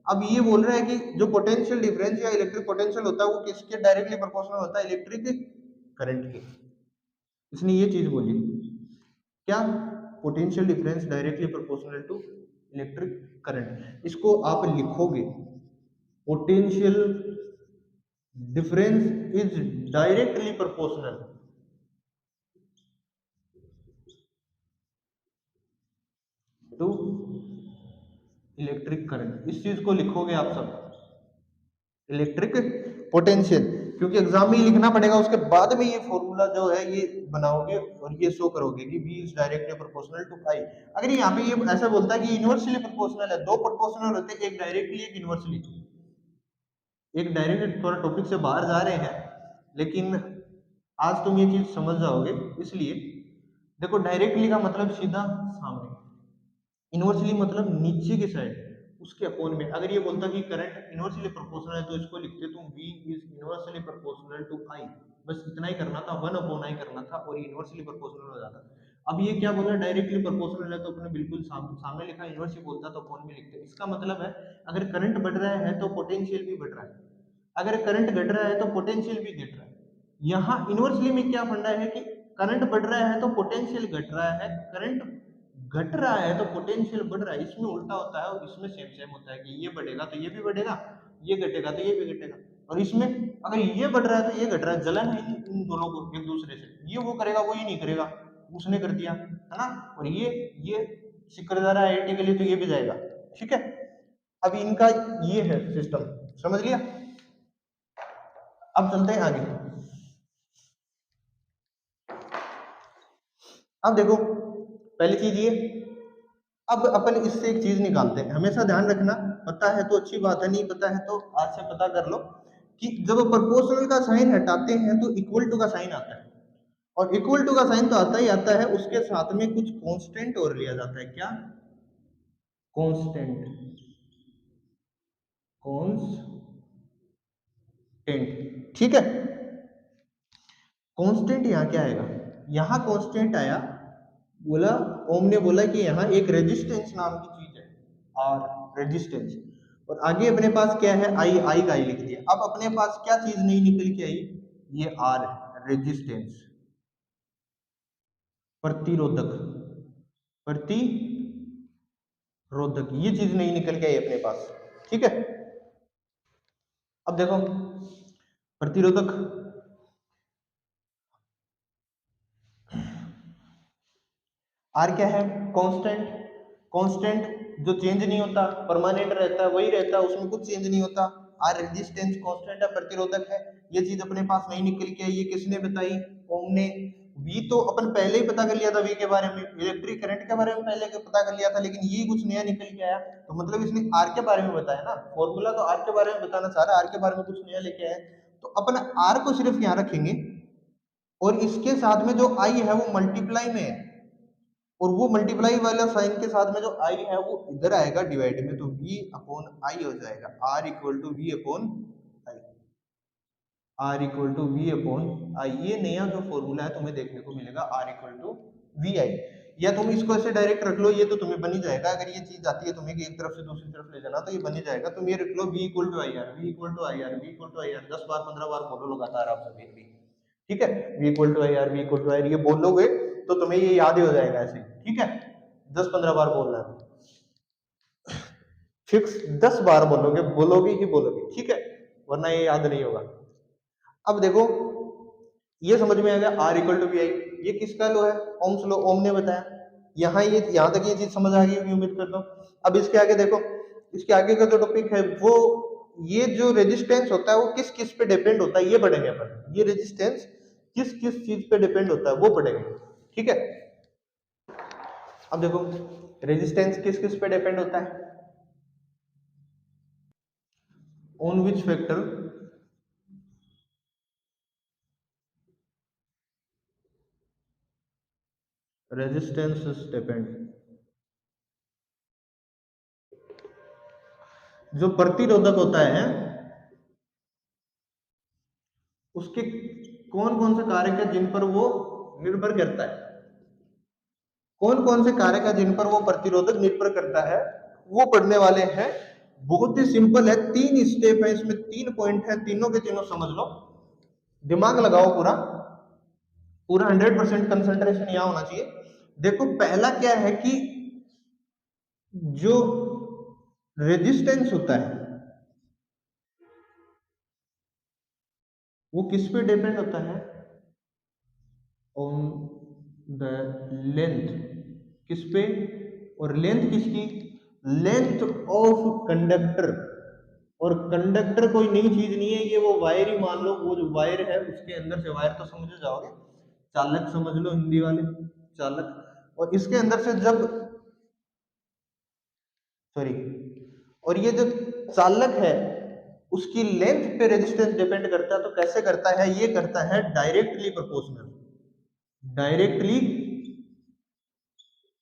अब ये बोल रहा है कि जो पोटेंशियल डिफरेंस या इलेक्ट्रिक पोटेंशियल होता है वो किसके डायरेक्टली प्रोपोर्शनल होता है, इलेक्ट्रिक करंट के। इसने ये चीज बोली क्या, potential difference directly proportional to electric current. इसको आप लिखोगे potential difference is directly proportional to electric current. इस चीज को लिखोगे आप सब, इलेक्ट्रिक पोटेंशियल, क्योंकि एग्जाम में ही लिखना पड़ेगा, उसके बाद में ये फॉर्मूला जो है ये बनाओगे और ये शो करोगे कि V is directly proportional to I। अगर यहाँ पे ये ऐसा बोलता है कि इनवर्सली प्रोपोर्शनल है, दो प्रोपोर्शनल होते हैं, एक डायरेक्टली एक इनवर्सली। एक डायरेक्ट थोड़ा टॉपिक से बाहर जा रहे हैं, लेकिन आज तुम ये चीज समझ जाओगे। इसलिए देखो, डायरेक्टली का मतलब सीधा सामने, इनवर्सली मतलब नीचे की साइड, उसके अपोन में। अगर ये बोलता कि करंट इनवर्सली प्रोपोर्शनल है तो इसको लिखते तुम V is inversely proportional to I। बस इतना ही करना था, 1/I करना था और ये इनवर्सली प्रोपोर्शनल हो जाता। अब ये क्या बोला, डायरेक्टली प्रोपोर्शनल है तो अपने बिल्कुल सामने लिखा, इनवर्सली बोलता तो अपोन में लिखते। इसका मतलब है अगर करंट बढ़ रहा है तो पोटेंशियल भी बढ़ रहा है, अगर करंट घट रहा है तो पोटेंशियल भी घट रहा है। यहाँ इनवर्सली में क्या फंडा है कि करंट बढ़ रहा है तो पोटेंशियल घट रहा है, करंट घट रहा है तो पोटेंशियल बढ़ रहा है। इसमें उल्टा होता है और इसमें सेम सेम होता है कि ये बढ़ेगा तो ये भी बढ़ेगा, ये घटेगा तो ये भी घटेगा। और इसमें अगर ये बढ़ रहा है तो ये घट रहा है, जलन है इन दोनों को एक दूसरे से, ये वो करेगा वो ये नहीं करेगा, उसने कर दिया है ना। और ये सिक्कर जा रहा है आईआईटी के लिए तो ये भी जाएगा, ठीक है। अब इनका ये है सिस्टम, समझ लिया। अब चलते हैं आगे। अब देखो पहली चीज ये, अब अपन इससे एक चीज निकालते हैं, हमेशा ध्यान रखना, पता है तो अच्छी बात है, नहीं पता है तो आज से पता कर लो कि जब प्रोपोर्शनल का साइन हटाते हैं तो इक्वल टू का साइन आता है, और इक्वल टू का साइन तो आता ही आता है, उसके साथ में कुछ कांस्टेंट और लिया जाता है। क्या कांस्टेंट, कांस्टेंट, ठीक है। कांस्टेंट यहाँ क्या आएगा, यहाँ कांस्टेंट आया, बोला ओम ने बोला कि यहाँ एक रेजिस्टेंस नाम की चीज है, आर रेजिस्टेंस, और आगे अपने पास क्या है, आई का आई लिख दिया। अब अपने पास क्या चीज नहीं निकल के आई, ये आर रेजिस्टेंस, प्रतिरोधक, प्रतिरोधक, ये चीज नहीं निकल के आई अपने पास, ठीक है। अब देखो प्रतिरोधक, आर क्या है, कांस्टेंट, कांस्टेंट जो चेंज नहीं होता, परमानेंट रहता है, वही रहता है, उसमें कुछ चेंज नहीं होता। आर रेजिस्टेंस कांस्टेंट है, प्रतिरोधक है, ये चीज अपने पास नहीं निकल के आई। ये किसने बताई, ओम ने। वी तो अपन पहले ही पता कर लिया था, वी के बारे में, इलेक्ट्रिक करंट के बारे में पहले पता कर लिया था, लेकिन ये कुछ नया निकल के आया, तो मतलब इसने आर के बारे में बताया ना, फॉर्मूला तो आर के बारे में बताना चाह रहा है, आर के बारे में कुछ नया लेके आया। तो अपन आर को सिर्फ यहाँ रखेंगे और इसके साथ में जो आई है वो मल्टीप्लाई में है, और वो मल्टीप्लाई वाला साइन के साथ में जो आई है वो इधर आएगा डिवाइड में, तो v अपॉन आई हो जाएगा, r equal to V upon I, r equal to V upon I. ये नया जो फॉर्मूला है तुम्हें देखने को मिलेगा, r इक्वल टू वी आई। या तुम इसको ऐसे डायरेक्ट रख लो, ये तो तुम्हें बन ही जाएगा। अगर ये चीज आती है तुम्हें कि एक तरफ से दूसरी तरफ ले जाना, तो ये बन ही जाएगा। तुम ये रख लो, v equal to I R, V equal to I R, V equal to I R, 10 बार 15 बार बोलो लगातार आप सभी भी, ठीक है। v equal to I R, V equal to I R, ये बोलोगे तो तुम्हें ये याद ही हो जाएगा ऐसे, ठीक है। 10-15 बार बोलना है, फिक्स 10 बार बोलोगे, बोलोगे ही बोलोगे, ठीक है, वरना ये याद नहीं होगा। अब देखो ये समझ में आ गया, आर इक्वल टू वी आई, ये किसका लो है, ओम्स लो, ओम ने बताया। यहाँ ये यहाँ तक ये चीज समझ आ गई होगी उम्मीद करता हूँ। अब इसके आगे देखो, इसके आगे का जो टॉपिक है वो, ये जो रेजिस्टेंस होता है वो किस किस पे डिपेंड होता है ये पढ़ेंगे अपन। ये रेजिस्टेंस किस किस चीज पे डिपेंड होता है वो पढ़ेंगे, ठीक है। अब देखो रेजिस्टेंस किस किस पे डिपेंड होता है, on which factor resistance depend, जो प्रतिरोधक होता है उसके कौन कौन से कारक है जिन पर वो निर्भर करता है, कौन कौन से कारक है जिन पर वो प्रतिरोधक निर्भर करता है, वो पढ़ने वाले हैं। बहुत ही सिंपल है, 3 स्टेप है इसमें, 3 पॉइंट है, तीनों के तीनों समझ लो, दिमाग लगाओ पूरा पूरा 100% कंसंट्रेशन यहां होना चाहिए। देखो पहला क्या है कि जो रेजिस्टेंस होता है वो किस पे डिपेंड होता है, ऑन द लेंथ, किस पे, और लेंथ किसकी, लेंथ ऑफ कंडक्टर। और कंडक्टर कोई नई चीज नहीं है, ये वो वायर ही मान लो, वो जो वायर है उसके अंदर से, वायर तो समझ जाओगे, चालक समझ लो हिंदी वाले, चालक। और इसके अंदर से जब, सॉरी, और ये जो चालक है उसकी लेंथ पे रेजिस्टेंस डिपेंड करता है। तो कैसे करता है, ये करता है directly proportional, directly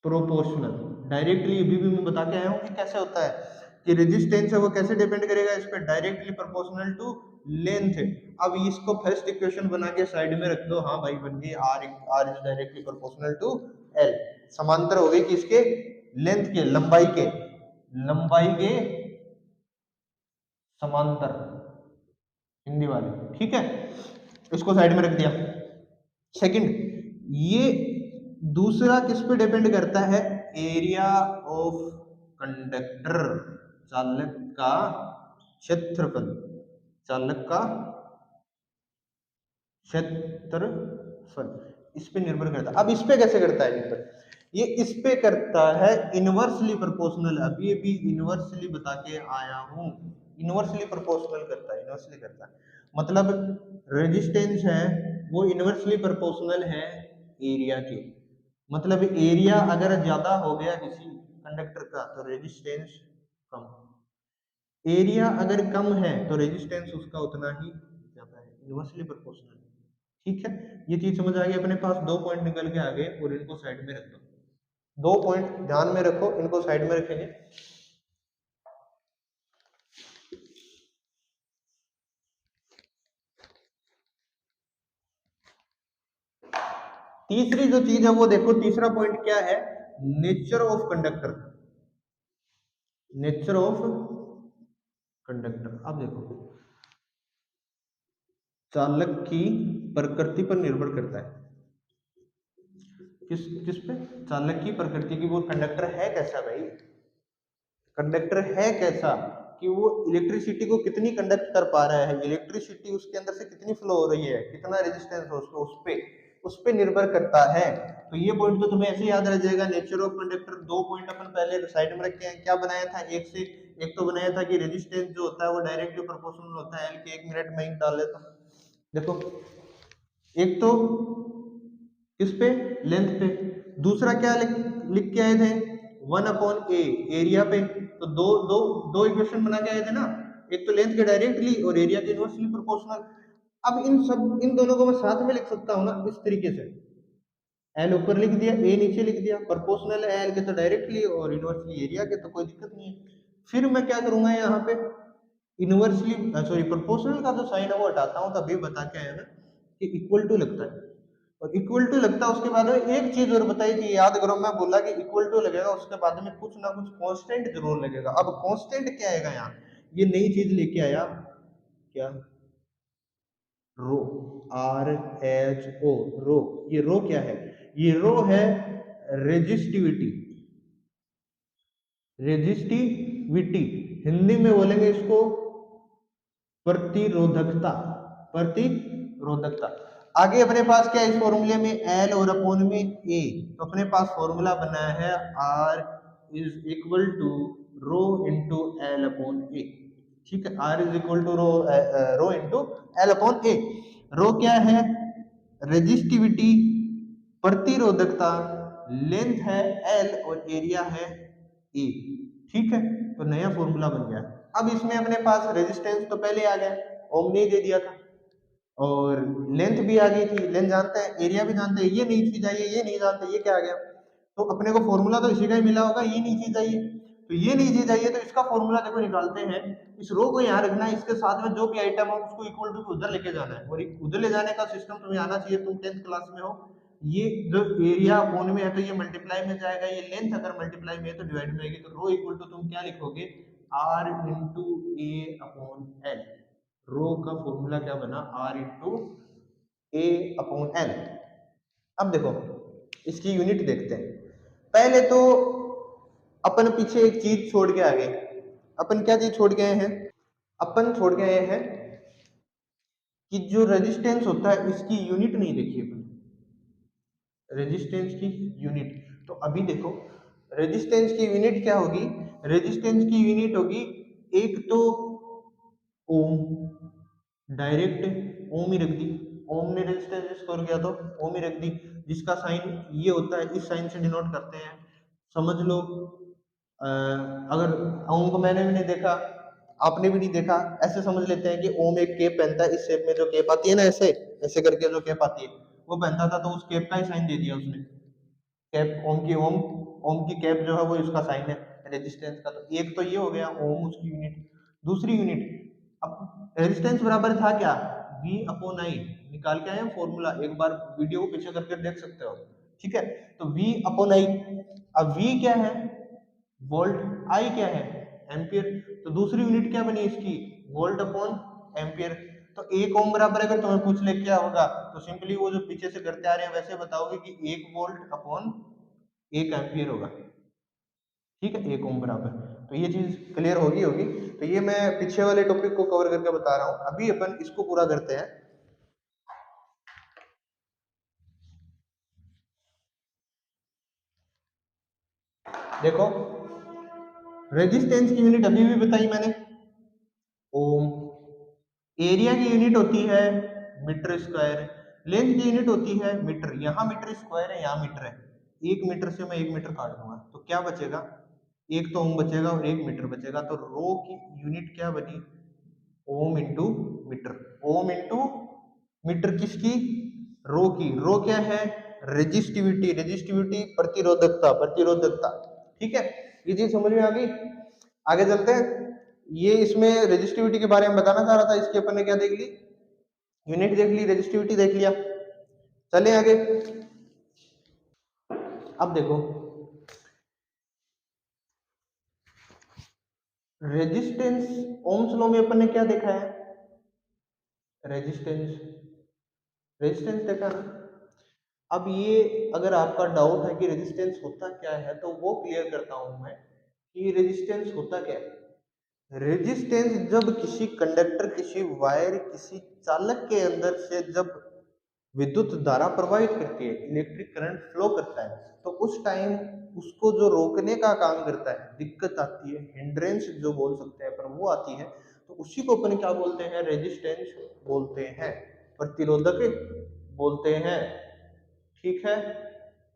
proportional, directly अभी भी मैं बता के आया हूं कि कैसे होता है, कि रेजिस्टेंस है वो कैसे डिपेंड करेगा इस पे, डायरेक्टली प्रोपोर्शनल टू लेंथ। अब इसको फर्स्ट इक्वेशन बना के साइड में रख दो, हाँ भाई बन गई, R R is directly proportional to L, समांतर हो गई किसके, लेंथ के, लंबाई के, लंबाई के समांतर, हिंदी वाले, ठीक है, इसको साइड में रख दिया। सेकंड, ये दूसरा किस पे डिपेंड करता है, एरिया ऑफ कंडक्टर, चालक का क्षेत्रफल, चालक का क्षेत्रफल इस पे निर्भर करता है। अब इस पे कैसे करता है निर्भर, ये इस पे करता है इनवर्सली प्रोपोर्शनल, अभी भी इनवर्सली बता के आया हूं, इनवर्सली प्रोपोर्शनल करता है, इनवर्सली करता है, मतलब रेजिस्टेंस है वो इनवर्सली प्रोपोर्शनल है एरिया के, मतलब एरिया अगर ज्यादा हो गया किसी कंडक्टर का तो रेजिस्टेंस कम, एरिया अगर कम है तो रेजिस्टेंस उसका उतना ही ज्यादा है, इनवर्सली प्रोपोर्शनल, ठीक है। ये चीज समझ आ गई, अपने पास 2 पॉइंट निकल के आ गए और इनको साइड में रख दो, 2 पॉइंट ध्यान में रखो, इनको साइड में रखेंगे। तीसरी जो चीज है वो देखो, तीसरा पॉइंट क्या है, nature of conductor, nature of conductor. अब देखो चालक की प्रकृति पर निर्भर करता है, किस किस पे, चालक की प्रकृति की, वो कंडक्टर है कैसा भाई, कंडक्टर है कैसा, कि वो इलेक्ट्रिसिटी को कितनी कंडक्ट कर पा रहा है, इलेक्ट्रिसिटी उसके अंदर से कितनी फ्लो हो रही है, कितना रेजिस्टेंस है उसको, उस पे निर्भर करता है। तो ये पॉइंट तो तुम्हें ऐसे याद रह जाएगा, नेचर ऑफ कंडक्टर। 2 पॉइंट अपन पहले साइड में रखे हैं, क्या बनाया था, एक तो बनाया था कि रेजिस्टेंस जो होता है वो डायरेक्टली प्रोपोर्शनल होता है एल के, 1 मिनट में ही डाल लेता हूं, देखो, एक तो किस पे, लेंथ पे, दूसरा क्या लिख के आए थे, 1/a एरिया पे, तो दो दो दो इक्वेशन बना के आए थे ना, एक तो लेंथ के डायरेक्टली और एरिया के इनवर्सली प्रोपोर्शनल। अब इन दोनों को मैं साथ में लिख सकता हूँ ना इस तरीके से, एल ऊपर लिख दिया, ए नीचे लिख दिया, प्रोपोर्शनल है एल के तो डायरेक्टली और इनवर्सली एरिया के, तो कोई दिक्कत नहीं है। फिर मैं क्या करूंगा यहाँ पे, इनवर्सली सॉरी प्रोपोर्शनल का जो साइन है वो हटाता हूँ, तभी बता के आया ना कि इक्वल टू लगता है, और इक्वल टू लगता है उसके बाद में एक चीज और बताई थी, याद करो, मैं बोला कि इक्वल टू लगेगा उसके बाद में कुछ ना कुछ कांस्टेंट जरूर लगेगा। अब कांस्टेंट क्या आएगा यहाँ, ये नई चीज लेके आया, क्या, रो, RHO, रो, ये रो क्या है, ये रो है रेजिस्टिविटी, रेजिस्टिविटी हिंदी में बोलेंगे इसको प्रतिरोधकता, प्रतिरोधकता। आगे अपने पास क्या है इस फॉर्मूले में, एल और अपॉन में ए, तो अपने पास फॉर्मूला बना है R is equal to rho into L upon A, ठीक है, R is equal to rho into L upon A. Rho क्या है, रेजिस्टिविटी, प्रतिरोधकता, लेंथ है एल और एरिया है ए, ठीक है, तो नया फॉर्मूला बन गया। अब इसमें अपने पास रेजिस्टेंस तो पहले आ गया, ओम ने दे दिया था, और लेंथ भी आ गई थी, लेंथ जानते हैं, एरिया भी जानते हैं, ये नई चीज आई है, ये नहीं जानते, ये क्या आ गया, तो अपने को फॉर्मूला तो इसी का ही मिला होगा, ये नई चीज आई है। तो ये नीचे चाहिए तो इसका फॉर्मूला देखो निकालते हैं। इस रो को यहाँ रखना है, इसके साथ में जो भी आइटम हो उसको इक्वल टू उधर लेके जाना है, और उधर ले जाने का सिस्टम तुम्हें आना चाहिए, तुम 10th क्लास में हो। ये जो एरिया अपॉन में है तो ये मल्टीप्लाई में जाएगा, ये लेंथ अगर मल्टीप्लाई में है तो डिवाइड में आएगी, तो रो इक्वल टू तुम क्या लिखोगे, R into A upon L. Rho का फॉर्मूला क्या बना, R into A upon L. अब देखो इसकी यूनिट देखते हैं। पहले तो अपन पीछे एक चीज छोड़ के आ गए। अपन क्या चीज छोड़ गए हैं, अपन छोड़ गए हैं कि जो रेजिस्टेंस होता है इसकी यूनिट नहीं देखी अपन, रेजिस्टेंस की यूनिट। तो अभी देखो रेजिस्टेंस की यूनिट क्या होगी, रेजिस्टेंस की यूनिट होगी एक तो ओम, डायरेक्ट ओम ही रख दी, ओम ने रेजिस्टेंस स्कोर किया तो ओम ही रख दी, जिसका साइन ये होता है, इस साइन से डिनोट करते हैं। समझ लो अगर ओम को मैंने भी नहीं देखा, आपने भी नहीं देखा, ऐसे समझ लेते हैं कि ओम एक केप पहनता है, इस शेप में जो केप आती है ना, ऐसे ऐसे करके जो केप आती है वो पहनता था, तो उस केप का ही साइन दे दिया उसने, कैप ओम की, ओम की कैप जो है वो इसका साइन है रेजिस्टेंस का। तो एक तो ये हो गया ओम उसकी यूनिट। दूसरी यूनिट, अब रेजिस्टेंस बराबर था क्या, V अपॉन आई, निकाल के आए फॉर्मूला, एक बार वीडियो को पीछे करके देख सकते हो, ठीक है। तो V अपॉन आई, अब V क्या है वोल्ट, I क्या है एम्पियर, तो दूसरी यूनिट क्या बनी इसकी, वोल्ट अपॉन एम्पियर। तो 1 ओम बराबर अगर तुम्हें पूछ ले क्या होगा, तो सिंपली वो जो पीछे से करते आ रहे हैं वैसे बताओगे कि 1 वोल्ट अपॉन 1 एम्पियर होगा, ठीक है, 1 ओम बराबर। तो ये चीज क्लियर होगी। तो ये मैं पीछे वाले टॉपिक को कवर करके बता रहा हूँ, अभी अपन इसको पूरा करते हैं। देखो रेजिस्टेंस की यूनिट अभी भी बताई मैंने, ओम। एरिया की यूनिट होती है मीटर स्क्वायर, लेंथ की यूनिट होती है मीटर, यहाँ मीटर स्क्वायर है, यहाँ मीटर है, 1 मीटर से मैं 1 मीटर काट दूंगा तो क्या बचेगा, एक तो ओम बचेगा और 1 मीटर बचेगा। तो रो की यूनिट क्या बनी, ohm into metre, ohm into metre किसकी, रो की। रो क्या है, रेजिस्टिविटी, रेजिस्टिविटी प्रतिरोधकता, प्रतिरोधकता, ठीक है। ये चीज समझ में आ गई, आगे चलते हैं। ये इसमें रेजिस्टिविटी के बारे में बताना चाह रहा था, इसके अपन ने क्या देख ली, यूनिट देख ली, रेजिस्टिविटी देख लिया, चले आगे। अब देखो रेजिस्टेंस, ओम्स लॉ में अपन ने क्या देखा है, रेजिस्टेंस, रेजिस्टेंस देखा ना। अब ये अगर आपका डाउट है कि रेजिस्टेंस होता क्या है तो वो क्लियर करता हूं मैं कि रेजिस्टेंस होता क्या है। रेजिस्टेंस जब किसी कंडक्टर, किसी वायर, किसी चालक के अंदर से जब विद्युत धारा प्रवाहित करती है, इलेक्ट्रिक करंट फ्लो करता है, तो उस टाइम उसको जो रोकने का काम करता है, दिक्कत आती है, हिंड्रेंस जो बोल सकते हैं पर वो आती है, तो उसी को अपन क्या बोलते हैं, रेजिस्टेंस बोलते हैं, प्रतिरोधक बोलते हैं, ठीक है।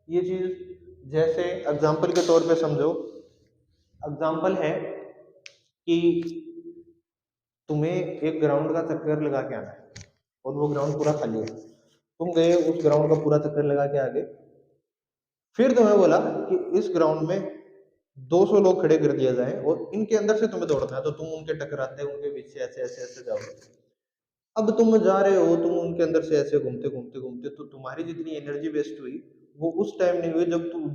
ये चीज जैसे एग्जाम्पल के तौर पे समझो, एग्जाम्पल है कि तुम्हें एक ग्राउंड का चक्कर लगा के आना है और वो ग्राउंड पूरा खाली है, तुम गए उस ग्राउंड का पूरा चक्कर लगा के आगे, फिर तुम्हें बोला कि इस ग्राउंड में 200 लोग खड़े कर दिया जाए और इनके अंदर से तुम्हें दौड़ना है, तो तुम उनके टकराते उनके बीच से ऐसे ऐसे ऐसे जाओगे। अब तुम जा रहे हो, तुम उनके अंदर से ऐसे घूमते घूमते घूमते, तो तुम्हारी जितनी एनर्जी वेस्ट हुई वो उस टाइम नहीं हुई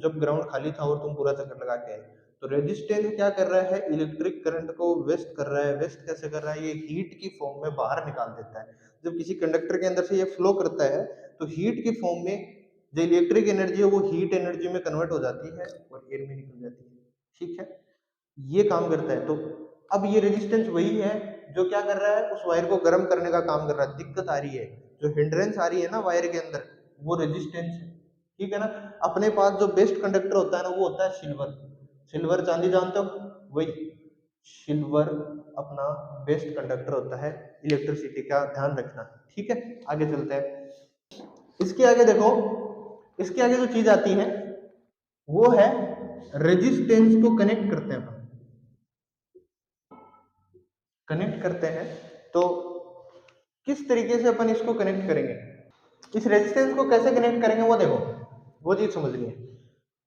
जब ग्राउंड खाली था और तुम पूरा चक्कर लगा के आए। तो रेजिस्टेंस क्या कर रहा है, इलेक्ट्रिक करंट को वेस्ट कर रहा है। वेस्ट कैसे कर रहा है, ये हीट की फॉर्म में बाहर निकाल देता है। जब किसी कंडक्टर के अंदर से ये फ्लो करता है तो हीट की फॉर्म में जो इलेक्ट्रिक एनर्जी है वो हीट एनर्जी में कन्वर्ट हो जाती है और एयर में निकल जाती है, ठीक है, ये काम करता है। तो अब ये रेजिस्टेंस वही है जो क्या कर रहा है, उस वायर को गर्म करने का काम कर रहा है। दिक्कत आ रही है, जो हिंड्रेंस आ रही है ना वायर के अंदर, वो रेजिस्टेंस है, ठीक है ना। अपने पास जो बेस्ट कंडक्टर होता है ना वो होता है सिल्वर, सिल्वर चांदी जानते हो, वही सिल्वर अपना बेस्ट कंडक्टर होता है इलेक्ट्रिसिटी का, ध्यान रखना, ठीक है। आगे चलते हैं, इसके आगे देखो, इसके आगे जो चीज आती है वो है रेजिस्टेंस को कनेक्ट करते हैं, कनेक्ट करते हैं। तो किस तरीके से अपन इसको कनेक्ट करेंगे, इस रेजिस्टेंस को कैसे कनेक्ट करेंगे वो देखो, वो चीज समझनी है।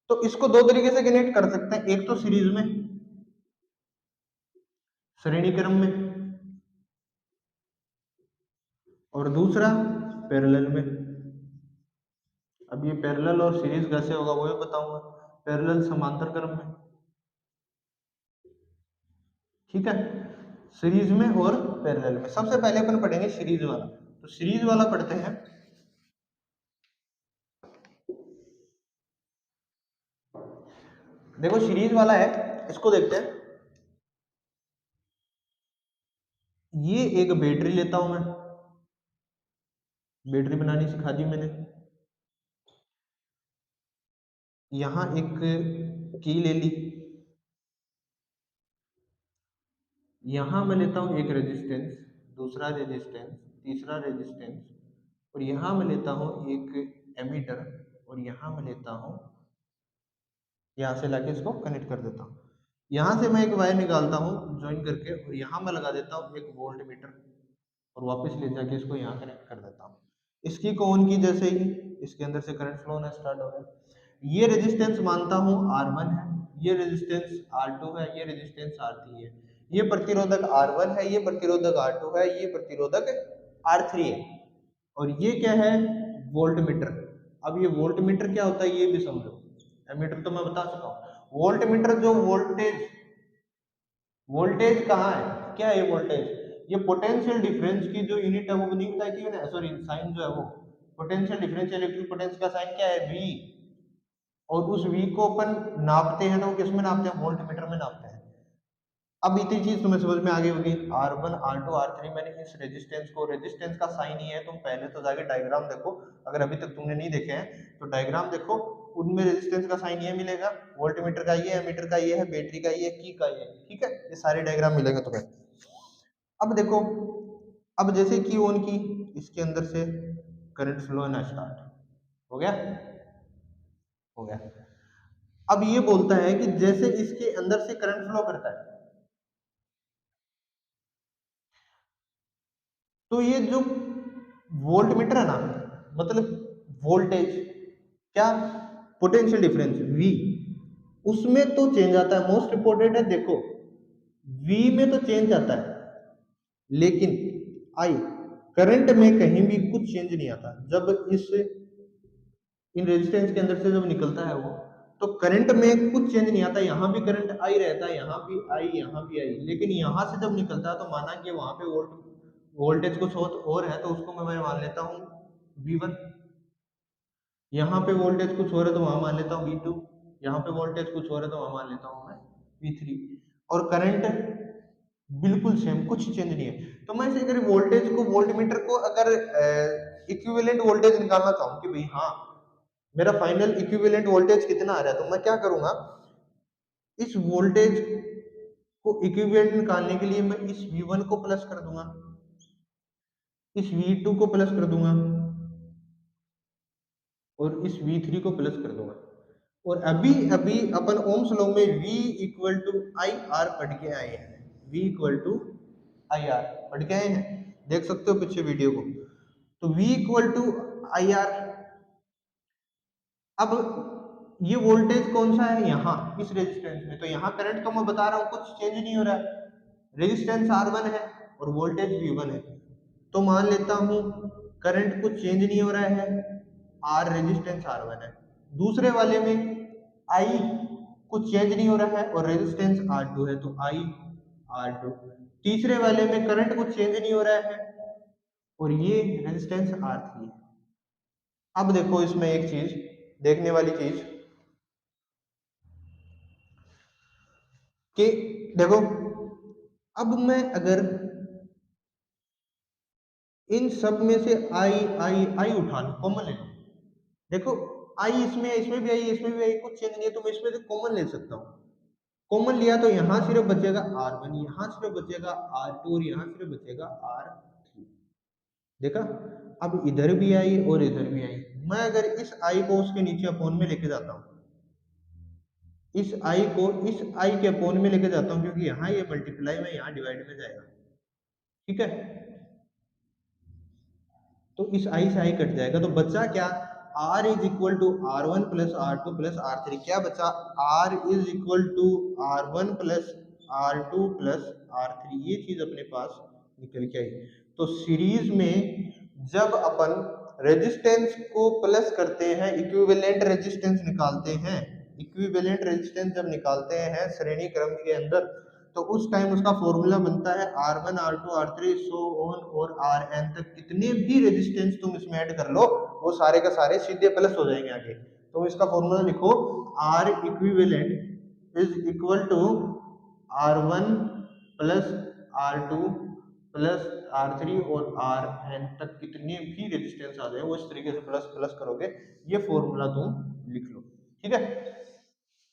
तो इसको दो तरीके से कनेक्ट कर सकते हैं, एक तो सीरीज में, श्रेणी क्रम में, और दूसरा पैरेलल में। अब ये पैरेलल और सीरीज कैसे होगा वो भी बताऊंगा। पैरेलल समांतर क्रम में, ठीक है, सीरीज में और पैरेलल में। सबसे पहले अपन पढ़ेंगे सीरीज वाला, तो सीरीज वाला पढ़ते हैं। देखो सीरीज वाला है, इसको देखते हैं। ये एक बैटरी लेता हूं मैं, बैटरी बनानी सिखा दी मैंने। यहां एक की ले ली, यहां मैं लेता हूं एक रेजिस्टेंस, दूसरा रेजिस्टेंस, तीसरा रेजिस्टेंस, और यहां मैं लेता हूं एक एमीटर, और यहां मैं लेता हूं, यहां से लाके इसको कनेक्ट कर देता हूं। यहां से मैं एक वायर निकालता हूं ज्वाइन करके, और यहां मैं लगा देता हूं एक वोल्ट मीटर, और वापस ले जाके इसको यहाँ कनेक्ट कर देता हूँ। इसकी को ऑन की जैसे ही इसके अंदर से करंट फ्लो होना स्टार्ट हो गया। ये रेजिस्टेंस मानता हूँ R1 है, ये रेजिस्टेंस R2 है, ये रेजिस्टेंस R3 है, ये प्रतिरोधक R1 है, ये प्रतिरोधक R2 है, ये प्रतिरोधक R3 है, और ये क्या है, वोल्ट मीटर। अब ये वोल्ट मीटर क्या होता है ये भी समझो। एमीटर तो मैं बता चुका हूँ। वोल्ट मीटर जो वोल्टेज, वोल्टेज कहाँ है, क्या है वोल्टेज, ये पोटेंशियल डिफरेंस की जो यूनिट है वो नहीं बताई थी ना, सॉरी साइन जो है वो पोटेंशियल डिफरेंस इलेक्ट्रिक पोटेंशियल का साइन क्या है, V, और उस V को अपन नापते हैं तो किस में नापते हैं, वोल्ट मीटर में नापते हैं। अब इतनी चीज तुम्हें समझ में आ गई होगी। R1 R2 R3 मैंने इस रेजिस्टेंस को, रेजिस्टेंस का साइन ही है, तुम पहले तो जाके डायग्राम देखो, अगर अभी तक तुमने नहीं देखे हैं तो डायग्राम देखो, उनमें रेजिस्टेंस का साइन ये मिलेगा, वोल्ट मीटर का ये है, मीटर का ये है, बैटरी का ये, की का ये, ठीक है, ये सारे डायग्राम मिलेंगे तुम्हें। अब देखो, अब जैसे की ऑन की, इसके अंदर से करंट फ्लो होना स्टार्ट हो गया, हो गया। अब ये बोलता है कि जैसे इसके अंदर से करंट फ्लो करता है, तो ये जो वोल्ट मीटर है ना, मतलब वोल्टेज क्या, पोटेंशियल डिफरेंस V, उसमें तो चेंज आता है। मोस्ट इंपोर्टेंट है, देखो V में तो चेंज आता है, लेकिन I करंट में कहीं भी कुछ चेंज नहीं आता। जब इस इन रेजिस्टेंस के अंदर से जब निकलता है वो, तो करंट में कुछ चेंज नहीं आता। यहाँ भी करंट आई रहता है, यहाँ भी आई, यहाँ भी आई, लेकिन यहाँ से जब निकलता है तो माना कि वहां पे वोल्टेज कुछ और है, तो उसको मैं मान लेता हूँ V1। यहाँ पे वोल्टेज कुछ और है तो वहां मान लेता हूँ V2, यहाँ पे वोल्टेज कुछ और है तो वहां मान लेता हूँ मैं V3, और करंट बिल्कुल सेम, कुछ चेंज नहीं है। तो मैं इसे अगर वोल्टेज को, वोल्ट मीटर को अगर इक्विवेलेंट वोल्टेज निकालना चाहूँ कि भाई हाँ मेरा फाइनल इक्विवेलेंट वोल्टेज कितना आ रहा है, तो मैं क्या करूंगा, इस वोल्टेज को इक्विवेलेंट निकालने के लिए मैं इस V1 को प्लस कर दूंगा, इस V2 को प्लस कर दूंगा, और इस V3 को प्लस कर दूंगा। और अभी अभी अपन ओम्स लॉ में V equal to I R पढ़ के आए हैं, V equal to I R पढ़ के आए हैं, देख सकते हो पीछे वीडियो को। तो V equal to I R, अब ये वोल्टेज कौन सा है, यहाँ इस रेजिस्टेंस में, तो यहाँ करंट तो मैं बता रहा हूँ कुछ चेंज नहीं हो रहा है, रेजिस्टेंस R1 है और वोल्टेज V1 है, तो मान लेता हूँ करंट कुछ चेंज नहीं हो रहा है, R रेजिस्टेंस R1 है। दूसरे वाले में I कुछ चेंज नहीं हो रहा है और रेजिस्टेंस R2 है, तो I R2। तीसरे वाले में करंट कुछ चेंज नहीं हो रहा है और ये रेजिस्टेंस R3 है। अब देखो इसमें एक चीज देखने वाली चीज कि देखो, अब मैं अगर इन सब में से आई उठा लूं, कॉमन ले लूं, देखो आई इसमें, इसमें भी आई, इसमें भी आई, कुछ चेंज नहीं है, तो मैं इसमें से कॉमन ले सकता हूँ। कॉमन लिया तो यहाँ सिर्फ बचेगा R1, यहाँ सिर्फ बचेगा R2 और यहाँ सिर्फ बचेगा R3। देखा, अब इधर भी आई और इधर भी आई। मैं अगर इस आई को उसके नीचे अपोन में लेके जाता हूँ, इस आई को इस आई के अपोन में लेके जाता हूँ, क्योंकि यहाँ ये मल्टीप्लाई में यहाँ डिवाइड में जाएगा, ठीक है, तो इस आई से आई कट जाएगा, तो बचा क्या, R is equal to R1 plus R2 plus R3। क्या बचा, R is equal to R1 plus R2 plus R3, ये चीज अपने पास निकल के आई। तो सीरीज में जब अपन रेजिस्टेंस को प्लस करते हैं, इक्विवेलेंट रेजिस्टेंस निकालते हैं, इक्विवेलेंट रेजिस्टेंस जब निकालते हैं श्रेणी क्रम के अंदर, तो उस टाइम उसका फॉर्मूला बनता है R1 R2 R3 so on और Rn तक कितने भी रेजिस्टेंस तुम इसमें ऐड कर लो वो सारे का सारे सीधे प्लस हो जाएंगे आगे। तो इसका फॉर्मूला लिखो, R equivalent is equal to R1 plus R2 plus R3 और Rn तक कितने भी रेजिस्टेंस आ जाए वो इस तरीके से प्लस प्लस करोगे, ये फॉर्मूला तुम लिख लो। ठीक है,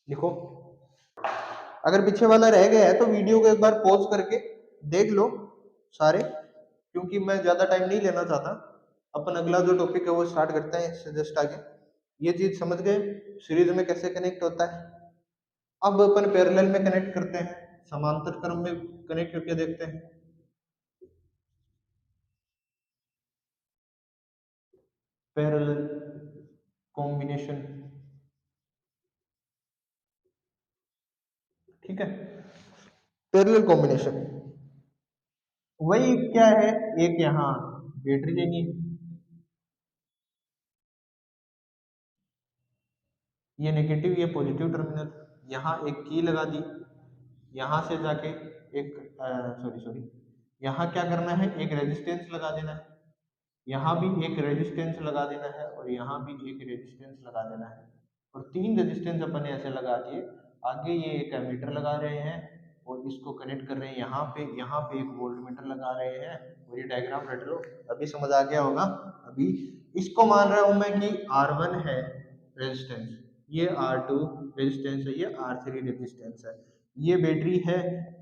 लिखो। अगर पीछे वाला रह गया है तो वीडियो को एक बार पॉज करके देख लो सारे, क्योंकि मैं ज्यादा टाइम नहीं लेना चाहता। अपन अगला जो टॉपिक है वो स्टार्ट करते हैं इससे जस्ट आगे। ये चीज समझ गए सीरीज में कैसे कनेक्ट होता है। अब अपन पैरेलल में कनेक्ट करते हैं, समांतर क्रम में कनेक्ट करके देखते हैं। पैरेलल कॉम्बिनेशन, ठीक है। पैरेलल कॉम्बिनेशन वही क्या है, एक यहाँ बैटरी लेनी है, ये नेगेटिव ये पॉजिटिव टर्मिनल, यहाँ एक की लगा दी, यहाँ से जाके एक सॉरी यहाँ क्या करना है, एक रेजिस्टेंस लगा देना है, यहाँ भी एक रेजिस्टेंस लगा देना है और यहाँ भी एक रेजिस्टेंस लगा देना है, और तीन रेजिस्टेंस अपन ने ऐसे लगा दिए। आगे ये एक एमीटर लगा रहे हैं और इसको कनेक्ट कर रहे हैं यहाँ पे एक वोल्ट मीटर लगा रहे हैं, और ये डायग्राम रट लो, अभी समझ आ गया होगा। अभी इसको मान रहा हूं मैं कि R1 है रेजिस्टेंस, ये R2 रेजिस्टेंस है, ये R3 रेजिस्टेंस है, ये बैटरी है,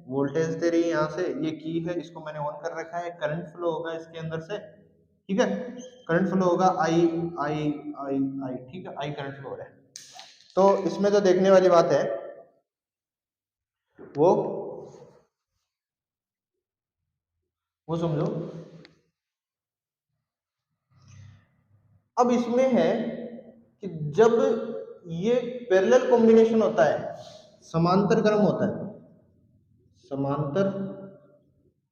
वोल्टेज दे रही है यहाँ से, ये की है, इसको मैंने ऑन कर रखा है, करंट फ्लो होगा इसके अंदर से, ठीक है। करंट फ्लो होगा आई आई आई आई, ठीक है, आई करंट फ्लो हो रहा है। तो इसमें जो देखने वाली बात है वो समझो। अब इसमें है कि जब ये पैरेलल कॉम्बिनेशन होता है, समांतर क्रम होता है, समांतर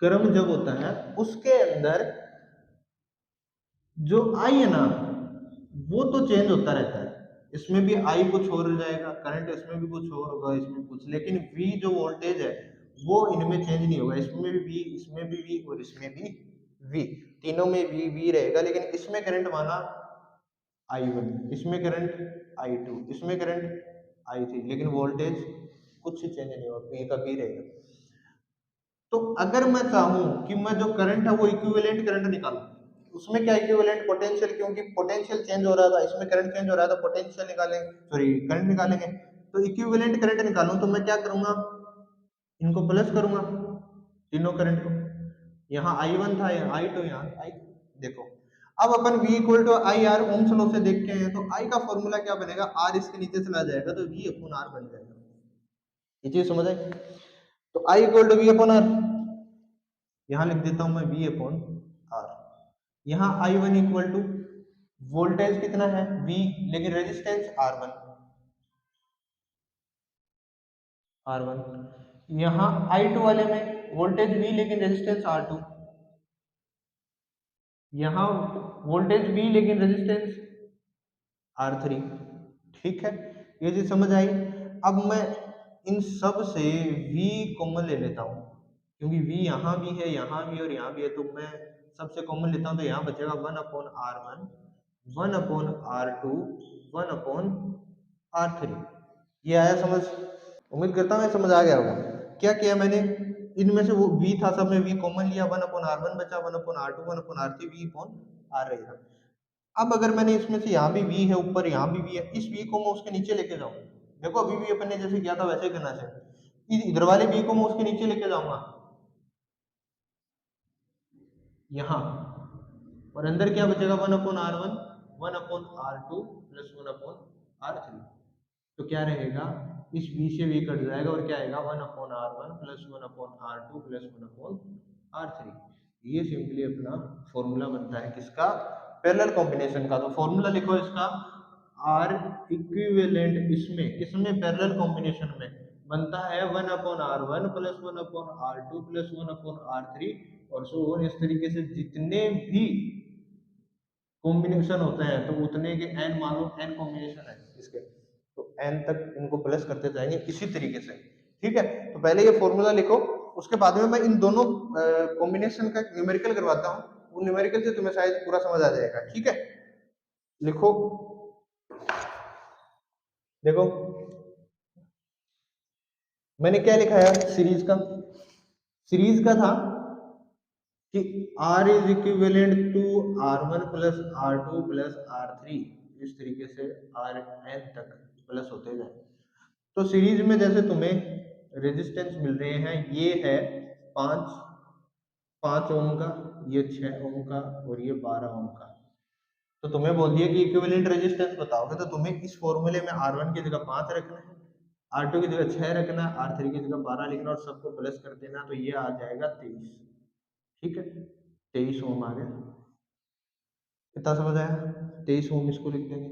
क्रम जब होता है उसके अंदर जो आई है ना वो तो चेंज होता रहता है, इसमें भी आई कुछ और हो जाएगा, करंट इसमें भी कुछ और होगा, इसमें कुछ, लेकिन वी जो वोल्टेज है वो इनमें चेंज नहीं होगा, इसमें भी वी, इसमें भी वी और इसमें भी वी, तीनों में वी वी रहेगा, लेकिन इसमें करंट माना I1, इसमें करंट I2, इसमें करंट I3, लेकिन वोल्टेज कुछ चेंज नहीं होगा, P का P रहेगा। तो अगर मैं चाहूं कि मैं जो करंट है वो इक्विवेलेंट करंट निकालूं, उसमें क्या इक्विवेलेंट पोटेंशियल, क्योंकि पोटेंशियल चेंज हो रहा था, इसमें करंट चेंज हो रहा था, पोटेंशियल निकालेंगे, सॉरी करंट निकालेंगे, तो इक्विवेलेंट करंट निकालूं तो मैं क्या करूंगा, इनको प्लस करूंगा तीनों करंट को, यहाँ I1 था, यहाँ I2, यहाँ I, देखो अब अपन V equal to I R Ohm's law से देखते हैं, तो I का फॉर्मूला क्या बनेगा, R इसके नीचे चला जाएगा तो V अपॉन R बन जाएगा, ये चीज समझ आई। तो I equal to V upon R, यहाँ लिख देता हूं मैं V अपॉन R, यहाँ I1 इक्वल टू वोल्टेज कितना है V, लेकिन रेजिस्टेंस R1, यहाँ I2 वाले में वोल्टेज V लेकिन रेजिस्टेंस R2, यहाँ वोल्टेज V लेकिन रेजिस्टेंस R3, ठीक है, ये चीज समझ आई। अब मैं इन सब से V कॉमन ले लेता हूँ, क्योंकि V यहाँ भी है, यहाँ भी और यहाँ भी है, तो मैं सबसे कॉमन लेता हूँ, तो यहाँ बचेगा 1 upon R1, 1 upon R2, 1 upon R3। ये आया समझ, उम्मीद करता हूँ समझ आ गया होगा। क्या किया मैंने, इनमें से वो V था, सब में V कॉमन लिया, 1 अपॉन R1 बचा, 1 upon R2, 1 upon R3, V upon R रहेगा। अब अगर मैंने इसमें से यहाँ भी V है ऊपर, यहाँ भी V है, इस V को मैं उसके नीचे लेके जाऊँ, देखो अभी भी अपन ने जैसे किया था वैसे ही करना चाहिए, इधर वाले V को मैं उसके नीचे लेके जाऊंगा यहाँ, और अंदर क्या बचेगा 1 upon R1, 1 upon R2 plus 1 upon R3, तो क्या रहेगा, इस V से V कट जाएगा और क्या आएगा 1 upon R1 plus 1 upon R2 plus 1 upon R3। ये सिंपली अपना फॉर्मूला बनता है किसका, पैरेलल कॉम्बिनेशन का। तो फॉर्मूला लिखो इसका, R इक्विवेलेंट, इसमें किसमें, पैरेलल कॉम्बिनेशन में, बनता है 1/R1 plus 1/R2 plus 1/R3 और सो और इस तरीके से जितने भी कॉम्बिनेशन होते हैं तो उतने के n, मान लो n कॉम्बिनेशन है इसके, तो n तक इनको प्लस करते जाएंगे इसी तरीके से। ठीक है, तो पहले ये फॉर्मूला लिखो, उसके बाद में मैं इन दोनों कॉम्बिनेशन का न्यूमेरिकल करवाता हूँ, वो न्यूमेरिकल से तुम्हें शायद पूरा समझ आ जाएगा। ठीक है, लिखो, देखो मैंने क्या लिखा है सीरीज का, सीरीज का था कि R is equivalent to R1 plus R2 plus R3, इस तरीके से Rn तक प्लस होते जाए। तो सीरीज में जैसे तुम्हें रेजिस्टेंस मिल रहे हैं, ये है 5 ओम का, ये 6 ओम का और ये 12 ओम का। तो तुम्हें बोल दिया कि इक्विवेलेंट रेजिस्टेंस बताओगे तो तुम्हें इस फॉर्मूले में R1 की जगह 5 रखना है, R2 की जगह 6 रखना है, R3 की जगह 12 लिखना और सबको प्लस कर देना, तो ये आ जाएगा 23। ठीक है, 23 ओम आ गया। कितना समझ आया? 23 ओम इसको लिख देंगे।